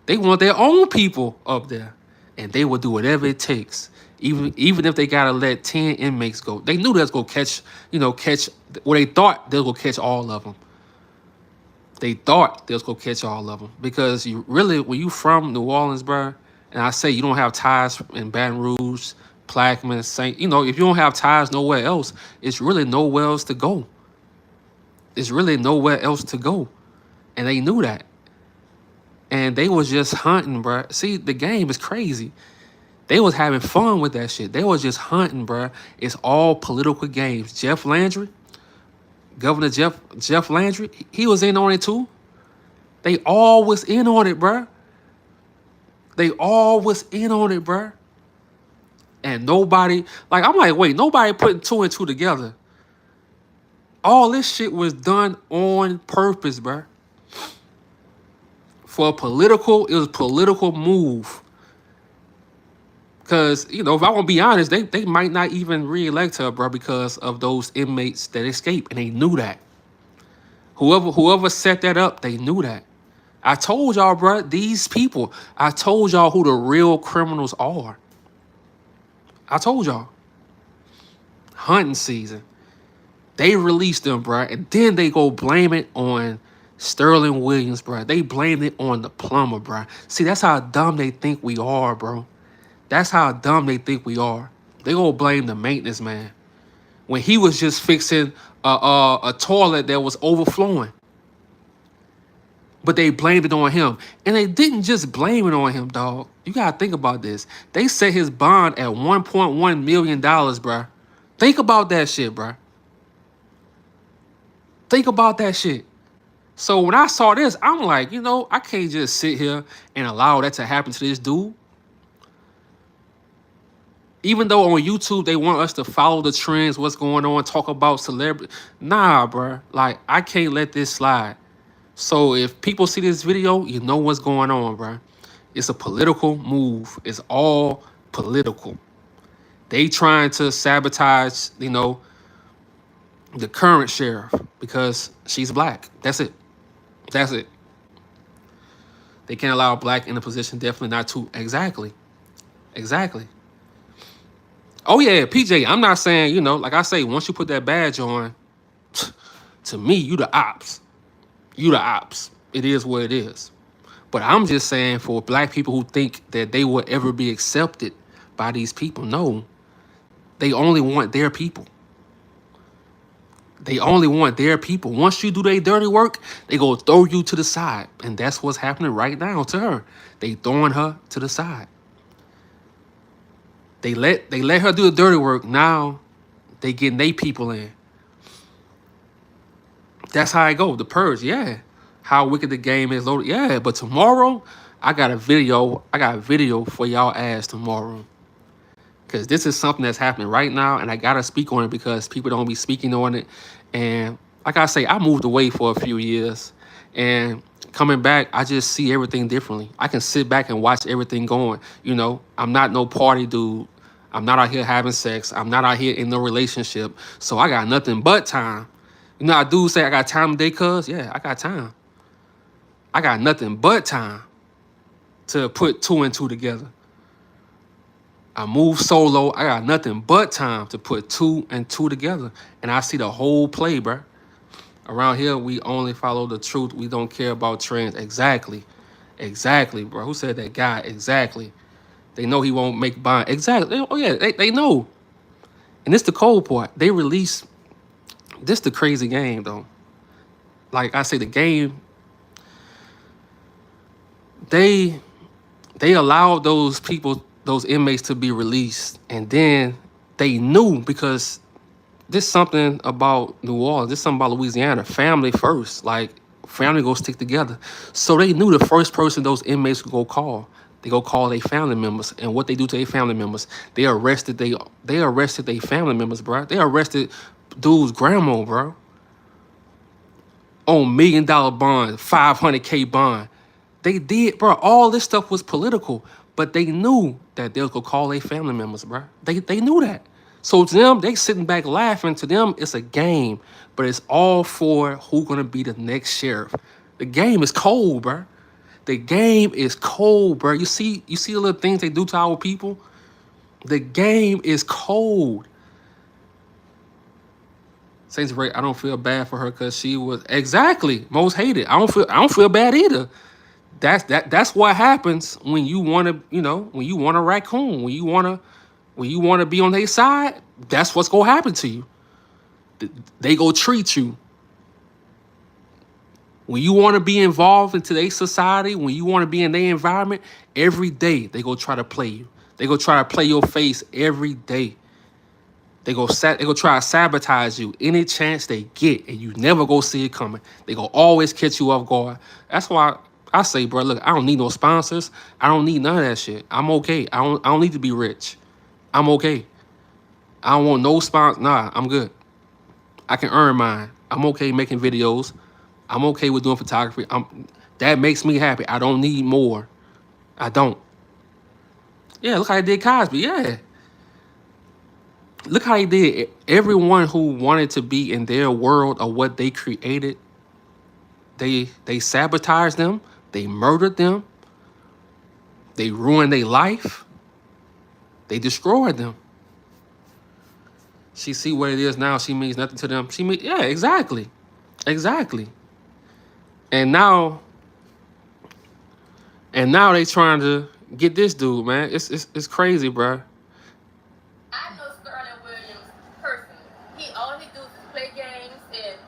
They want their own people up there. And they will do whatever it takes. Even if they gotta let 10 inmates go. They knew they was gonna catch, well, they thought they was gonna catch all of them. They thought they was gonna catch all of them. Because you really, when you from New Orleans, bro, and I say you don't have ties in Baton Rouge, Plaquemine, St. If you don't have ties nowhere else, it's really nowhere else to go. It's really nowhere else to go. And they knew that. And they was just hunting, bro. See, the game is crazy. They was having fun with that shit. They was just hunting, bro. It's all political games. Jeff Landry, Governor Jeff Landry, he was in on it too. They all was in on it, bro. They all was in on it, bro. And nobody, I'm like, wait, nobody putting two and two together. All this shit was done on purpose, bro. It was a political move. Because, if I want to be honest, they might not even re-elect her, bro, because of those inmates that escaped. And they knew that. Whoever set that up, they knew that. I told y'all, bro, these people, I told y'all who the real criminals are. I told y'all. Hunting season. They released them, bro, and then they go blame it on Sterling Williams, bro. They blamed it on the plumber, bro. See, that's how dumb they think we are, bro. That's how dumb they think we are. They gonna blame the maintenance man when he was just fixing a toilet that was overflowing. But they blamed it on him. And they didn't just blame it on him, dog. You gotta think about this. They set his bond at $1.1 million, bro. Think about that shit, bro. Think about that shit. So when I saw this, I'm like, I can't just sit here and allow that to happen to this dude. Even though on YouTube they want us to follow the trends, what's going on, talk about celebrity. Nah, bro. I can't let this slide. So if people see this video, you know what's going on, bro. It's a political move. It's all political. They trying to sabotage, the current sheriff because she's black. That's it. That's it. They can't allow black in a position, definitely not to. Exactly. Oh, yeah, PJ, I'm not saying, like I say, once you put that badge on, to me, you the ops. You the ops. It is what it is. But I'm just saying for black people who think that they will ever be accepted by these people, no. They only want their people. They only want their people. Once you do their dirty work, they go throw you to the side. And that's what's happening right now to her. They throwing her to the side. They let her do the dirty work. Now they getting their people in. That's how I go. The purge, yeah. How wicked the game is loaded. Yeah, but tomorrow I got a video for y'all ass tomorrow. Because this is something that's happening right now, and I gotta speak on it because people don't be speaking on it. And like I say, I moved away for a few years. And coming back, I just see everything differently. I can sit back and watch everything going. I'm not no party dude. I'm not out here having sex. I'm not out here in no relationship. So I got nothing but time. I do say I got time today, cuz. Yeah, I got time. I got nothing but time to put two and two together. I move solo. I got nothing but time to put two and two together. And I see the whole play, bro. Around here, we only follow the truth. We don't care about trends. Exactly, bro. Who said that guy? Exactly. They know he won't make bond. Exactly. Oh, yeah, they know. And this the cold part. They release. This the crazy game, though. Like I say, the game, they allowed those people, those inmates to be released. And then they knew because This something about New Orleans. This something about Louisiana. Family first. Like family go stick together. So they knew the first person those inmates would go call. They go call their family members, and what they do to their family members, they arrested their family members, bro. They arrested dude's grandma, bro, on $1 million bond, 500K bond. They did, bro. All this stuff was political, but they knew that they was gonna call their family members, bro. They knew that. So to them, they sitting back laughing. To them, it's a game, but it's all for who gonna be the next sheriff. The game is cold, bro. The game is cold, bro. You see the little things they do to our people. The game is cold. Saints Ray, I don't feel bad for her because she was exactly most hated. I don't feel bad either. That's what happens when you want to, when you want a raccoon, when you want to be on their side. That's what's gonna happen to you. They go treat you. When you want to be involved in today's society, when you want to be in their environment, every day they go try to play you. They go try to play your face every day. They go try to sabotage you any chance they get, and you never go see it coming. They go always catch you off guard. That's why I say, bro, look, I don't need no sponsors. I don't need none of that shit. I'm okay. I don't need to be rich. I'm okay. I don't want no sponsor. Nah, I'm good. I can earn mine. I'm okay making videos. I'm okay with doing photography. That makes me happy. I don't need more. I don't. Yeah, look how I did Cosby. Yeah. Look how he did. Everyone who wanted to be in their world of what they created, they sabotaged them, they murdered them, they ruined their life, they destroyed them. She see what it is now. She means nothing to them. Yeah, exactly. Exactly. And now they trying to get this dude, man. It's crazy, bro. I know Sterling Williams personally. All he do is play games, and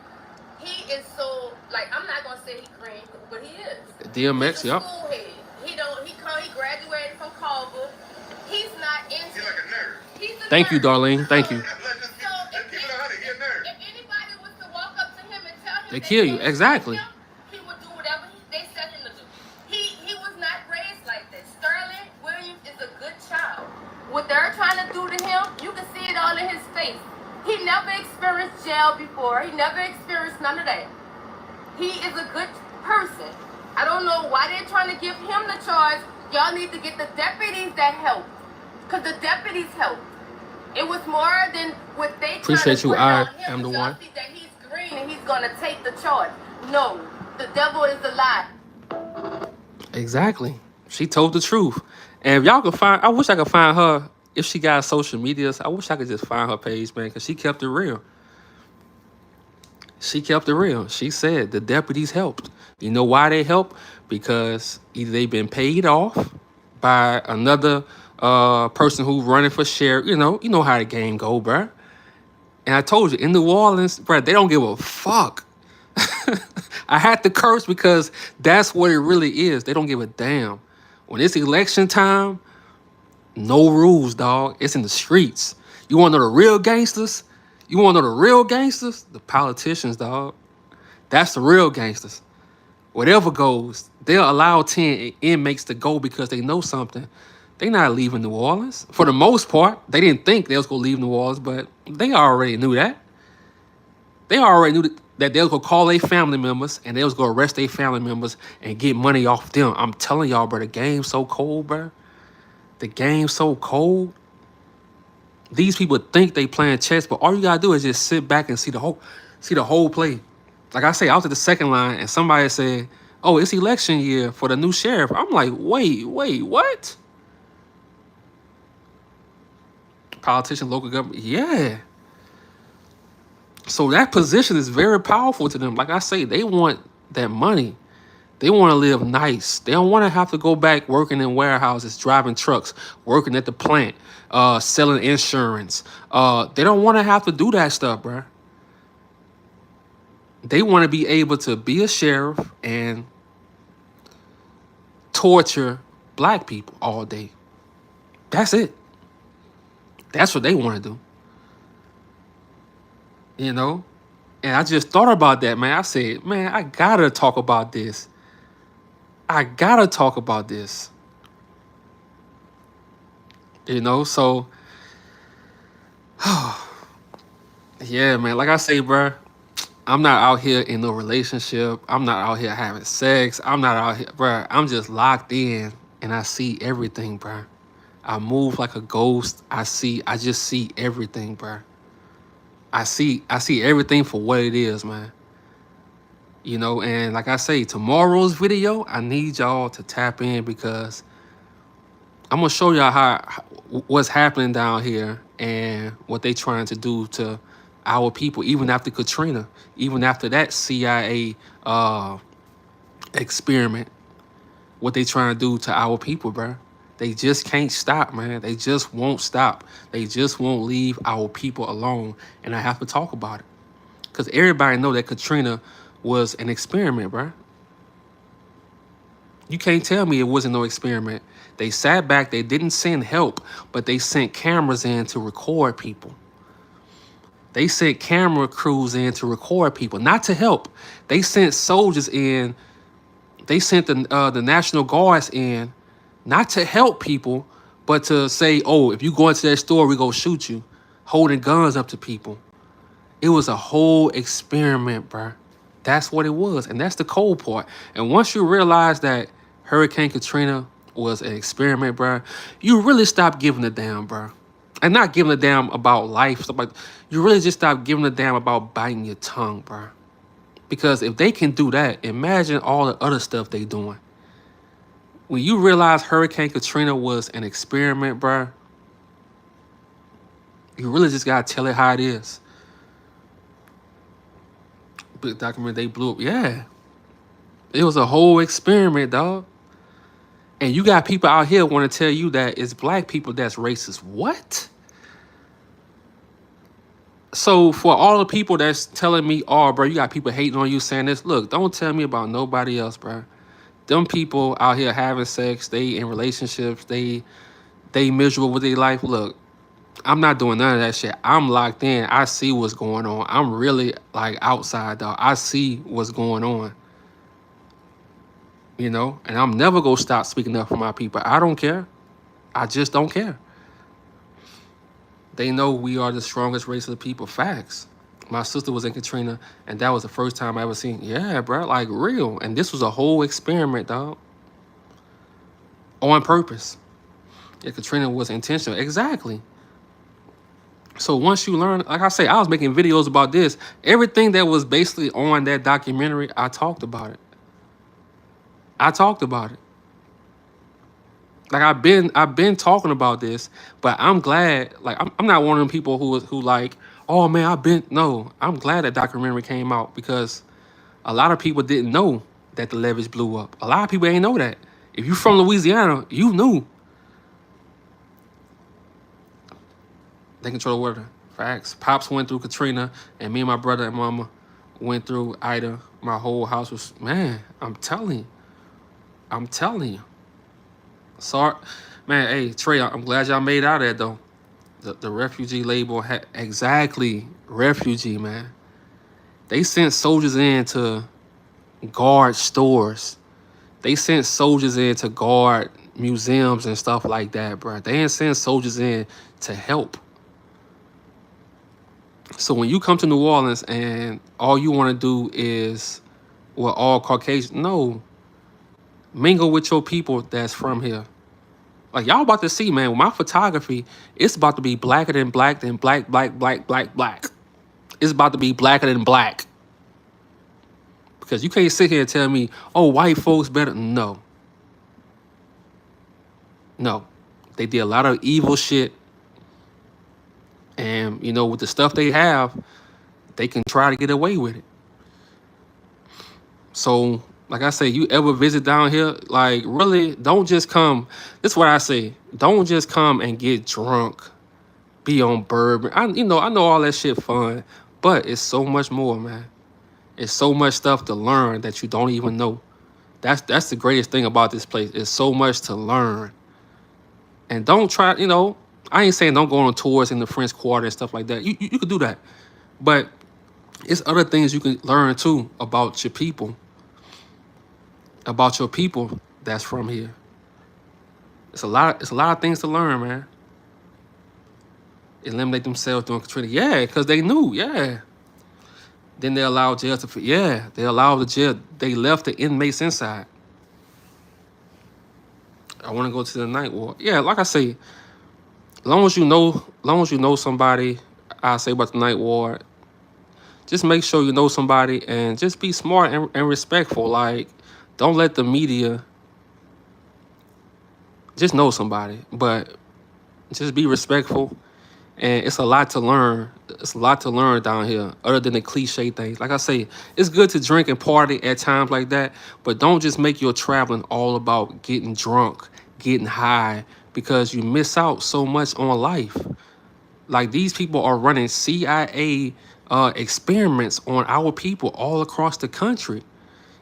he is so like, I'm not gonna say he green, but he is. DMX, He's a yep. school head. He graduated from Culver. He's not into. He's like a nerd. He's a Thank you, nerd. Darlene. Thank you. So if anybody was to walk up to him and tell him They kill you. can't Exactly. him, he would do whatever they said him to do. He was not raised like this. Sterling Williams is a good child. What they're trying to do to him, you can see it all in his face. He never experienced jail before. He never experienced none of that. He is a good person. I don't know why they're trying to give him the charge. Y'all need to get the deputies that help. Because the deputies help. It was more than what they Appreciate you. I am the y'all one. see that he's green and he's going to take the charge. No, the devil is a lie. Exactly. She told the truth. And if y'all could I wish I could find her if she got social medias. I wish I could just find her page, man, because she kept it real. She kept it real. She said the deputies helped. You know why they helped? Because either they've been paid off by another person who's running for sheriff. You know how the game go, bruh. And I told you, in New Orleans, bruh, they don't give a fuck. I had to curse because that's what it really is. They don't give a damn. When it's election time, no rules, dog. It's in the streets. You want to know the real gangsters? You want to know the real gangsters? The politicians, dog. That's the real gangsters. Whatever goes, they'll allow 10 inmates to go because they know something. They not leaving New Orleans. For the most part, they didn't think they was going to leave New Orleans, but they already knew that. They already knew that they was going to call their family members and they was going to arrest their family members and get money off them. I'm telling y'all, bro, the game's so cold, bro. The game's so cold. These people think they playing chess, but all you got to do is just sit back and see the whole play. Like I say, I was at the second line and somebody said, oh, it's election year for the new sheriff. I'm like, wait, what? Politician, local government. Yeah. So that position is very powerful to them. Like I say, they want that money. They want to live nice. They don't want to have to go back working in warehouses, driving trucks, working at the plant, selling insurance. They don't want to have to do that stuff, bruh. They want to be able to be a sheriff and torture black people all day. That's it. That's what they want to do. you know? And I just thought about that, man. I said, man, I gotta talk about this. I gotta talk about this. You know, so yeah, man. Like I say, bruh, I'm not out here in no relationship. I'm not out here having sex. I'm not out here, bruh. I'm just locked in and I see everything, bruh. I move like a ghost. I just see everything, bruh. I see everything for what it is, man. You know, and like I say, tomorrow's video, I need y'all to tap in because I'm gonna show y'all what's happening down here and what they trying to do to our people, even after Katrina, even after that CIA experiment, what they trying to do to our people, bruh. They just can't stop, man. They just won't stop. They just won't leave our people alone. And I have to talk about it. Because everybody know that Katrina was an experiment, bruh. You can't tell me it wasn't no experiment. They sat back, they didn't send help, but they sent cameras in to record people. They sent camera crews in to record people, not to help. They sent soldiers in. They sent the National Guards in, not to help people, but to say, oh, if you go into that store, we go shoot you, holding guns up to people. It was a whole experiment, bruh. That's what it was. And that's the cold part. And once you realize that Hurricane Katrina was an experiment, bruh, you really stop giving a damn, bruh. And not giving a damn about life, stuff like you really just stop giving a damn about biting your tongue, bruh. Because if they can do that, imagine all the other stuff they doing. When you realize Hurricane Katrina was an experiment, bruh, you really just gotta tell it how it is. Big document, they blew up. Yeah. It was a whole experiment, dog. And you got people out here want to tell you that it's black people that's racist. What? So for all the people that's telling me, oh, bro, you got people hating on you saying this, look, don't tell me about nobody else, bro. Them people out here having sex, they in relationships, they miserable with their life. Look, I'm not doing none of that shit. I'm locked in. I see what's going on. I'm really like outside, dog. I see what's going on. You know, and I'm never gonna stop speaking up for my people. I don't care. I just don't care. They know we are the strongest race of the people. Facts. My sister was in Katrina, and that was the first time I ever seen. Yeah, bro, like real. And this was a whole experiment, dog. On purpose. Yeah, Katrina was intentional. Exactly. So once you learn, like I say, I was making videos about this. Everything that was basically on that documentary, I talked about it. I talked about it. Like I've been talking about this, but I'm glad. Like I'm not one of them people who like, oh man, no. I'm glad that documentary came out because a lot of people didn't know that the levees blew up. A lot of people ain't know that. If you from Louisiana, you knew. They control the weather. Facts. Pops went through Katrina, and me and my brother and mama went through Ida. My whole house was, man, I'm telling you. I'm telling you. Sorry. Man, hey, Trey, I'm glad y'all made out of that, though. The refugee label had exactly refugee, man. They sent soldiers in to guard stores. They sent soldiers in to guard museums and stuff like that, bro. They didn't send soldiers in to help. So when you come to New Orleans and all you want to do is, well, all Caucasian, no, mingle with your people that's from here. Like y'all about to see, man, with my photography, it's about to be blacker than black, than black, black, black, black, black. It's about to be blacker than black. Because you can't sit here and tell me, oh, white folks better. No. No. They did a lot of evil shit. And, you know, with the stuff they have, they can try to get away with it. So, like I say, you ever visit down here, like, really, don't just come. This is what I say. Don't just come and get drunk, be on bourbon. I know all that shit fun, but it's so much more, man. It's so much stuff to learn that you don't even know. That's the greatest thing about this place. It's so much to learn. And don't try, I ain't saying don't go on tours in the French Quarter and stuff like that. You could do that. But It's other things you can learn too about your people, that's from here. It's a lot of things to learn, man. Eliminate themselves during Katrina. Yeah, because they knew, yeah. Then they allowed jail to, yeah, they allowed the jail, they left the inmates inside. I want to go to the night ward. Yeah, like I say, long as you know somebody, I say about the night ward, just make sure you know somebody and just be smart and respectful. Like, don't let the media, just know somebody, but just be respectful. And it's a lot to learn. It's a lot to learn down here, other than the cliche things. Like I say, it's good to drink and party at times like that, but don't just make your traveling all about getting drunk, getting high, because you miss out so much on life. Like, these people are running CIA experiments on our people all across the country,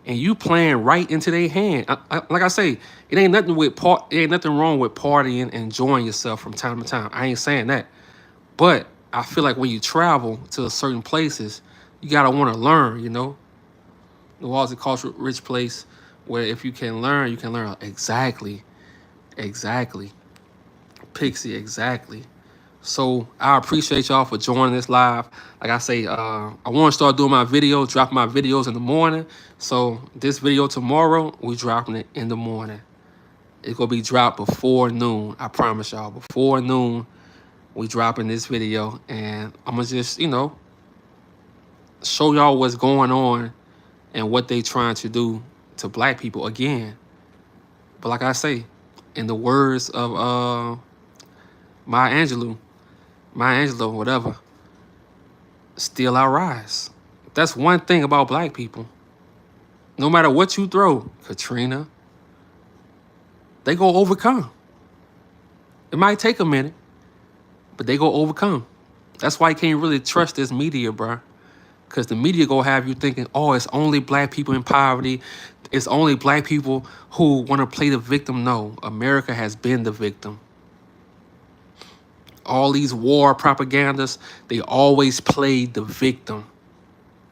and you playing right into their hand. Like I say, it ain't nothing wrong with partying and enjoying yourself from time to time. I ain't saying that. But I feel like when you travel to certain places, you gotta want to learn. The world's a culture rich place where if you can learn, you can learn. Exactly, Pixie, exactly. So I appreciate y'all for joining this live. Like I say, I want to start doing my videos, dropping my videos in the morning. So this video tomorrow, we dropping it in the morning. It's gonna be dropped before noon. I promise y'all, before noon. We dropping this video, and I'm gonna just, show y'all what's going on and what they trying to do to black people again. But like I say, in the words of Maya Angelou, whatever, still I rise. That's one thing about black people. No matter what you throw, Katrina, they go overcome. It might take a minute, but they go overcome. That's why you can't really trust this media, bruh. Because the media gonna have you thinking, oh, it's only black people in poverty. It's only black people who want to play the victim. No, America has been the victim. All these war propagandas, they always play the victim.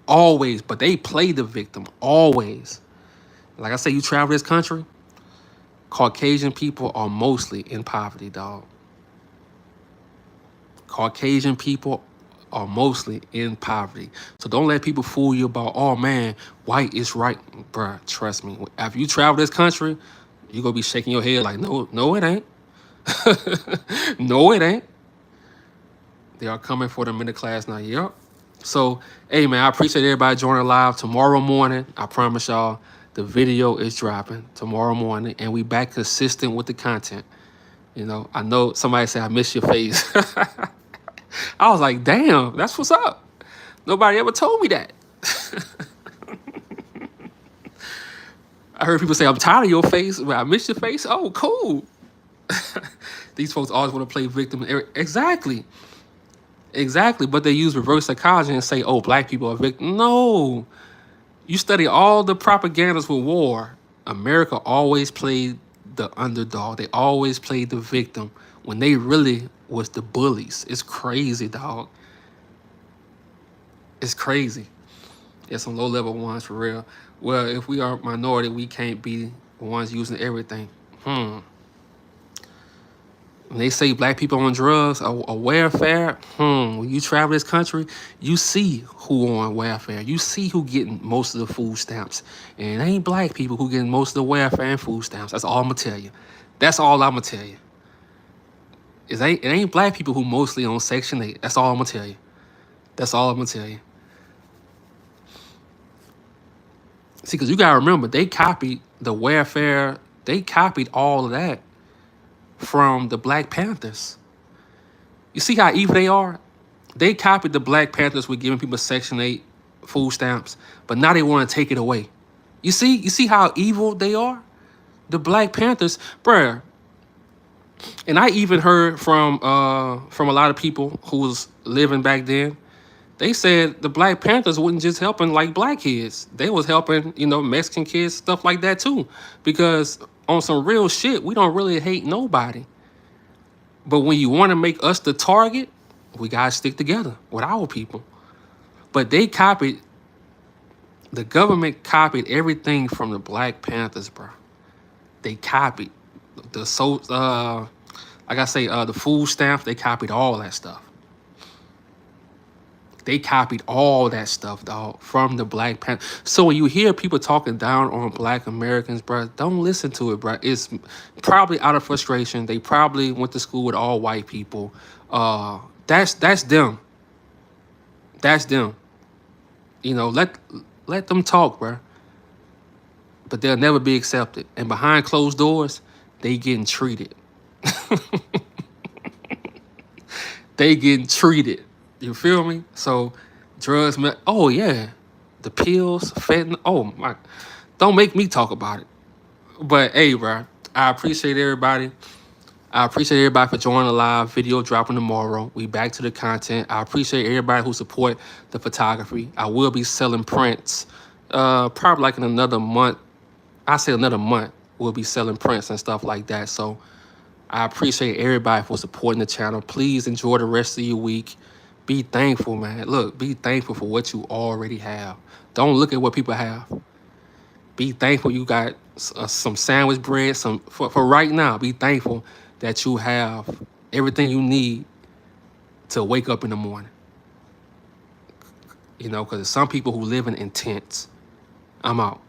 Always, but they play the victim, always. Like I say, you travel this country, Caucasian people are mostly in poverty, dog. Caucasian people are mostly in poverty. So don't let people fool you about, oh man, white is right. Bruh, trust me. After you travel this country, you're going to be shaking your head like, no, it ain't. No, it ain't. They are coming for the middle class now. Yep. So, hey man, I appreciate everybody joining live. Tomorrow morning, I promise y'all, the video is dropping tomorrow morning, and we back consistent with the content. I know somebody said I miss your face. I was like, damn, that's what's up. Nobody ever told me that. I heard people say, I'm tired of your face, but I miss your face. Oh, cool. These folks always want to play victim. Exactly. But they use reverse psychology and say, oh, black people are victims. No. You study all the propagandas with war. America always played the underdog. They always played the victim when they really was the bullies. It's crazy, dog. It's crazy. It's some low-level ones for real. Well, if we are minority, we can't be the ones using everything. When they say black people on drugs or welfare, when you travel this country, you see who on welfare. You see who getting most of the food stamps. And it ain't black people who getting most of the welfare and food stamps. That's all I'm going to tell you. That's all I'm going to tell you. It ain't black people who mostly on Section 8. That's all I'm going to tell you. That's all I'm going to tell you. See, because you got to remember, they copied the welfare. They copied all of that from the Black Panthers. You see how evil they are? They copied the Black Panthers with giving people Section 8 food stamps, but now they want to take it away. You see how evil they are? The Black Panthers, bruh. And I even heard from a lot of people who was living back then. They said the Black Panthers wasn't just helping like black kids. They was helping, Mexican kids, stuff like that too. Because on some real shit, we don't really hate nobody. But when you want to make us the target, we got to stick together with our people. But they copied, the government copied everything from the Black Panthers, bro. They copied the like I say, the food stamps. They copied all that stuff. They copied all that stuff, dog, from the Black Panther. So when you hear people talking down on Black Americans, bro, don't listen to it, bro. It's probably out of frustration. They probably went to school with all white people. That's them. That's them. You know, let them talk, bro. But they'll never be accepted. And behind closed doors, they getting treated. They getting treated. You feel me? So drugs, oh yeah, the pills, fentanyl. Oh my, don't make me talk about it. But hey, bro, I appreciate everybody. I appreciate everybody for joining the live video dropping tomorrow. We back to the content. I appreciate everybody who support the photography. I will be selling prints, probably like in another month. I say another month. We'll be selling prints and stuff like that. So I appreciate everybody for supporting the channel. Please enjoy the rest of your week. Be thankful, man. Look, be thankful for what you already have. Don't look at what people have. Be thankful you got some sandwich bread. For right now, be thankful that you have everything you need to wake up in the morning. You know, because some people who live in tents. I'm out.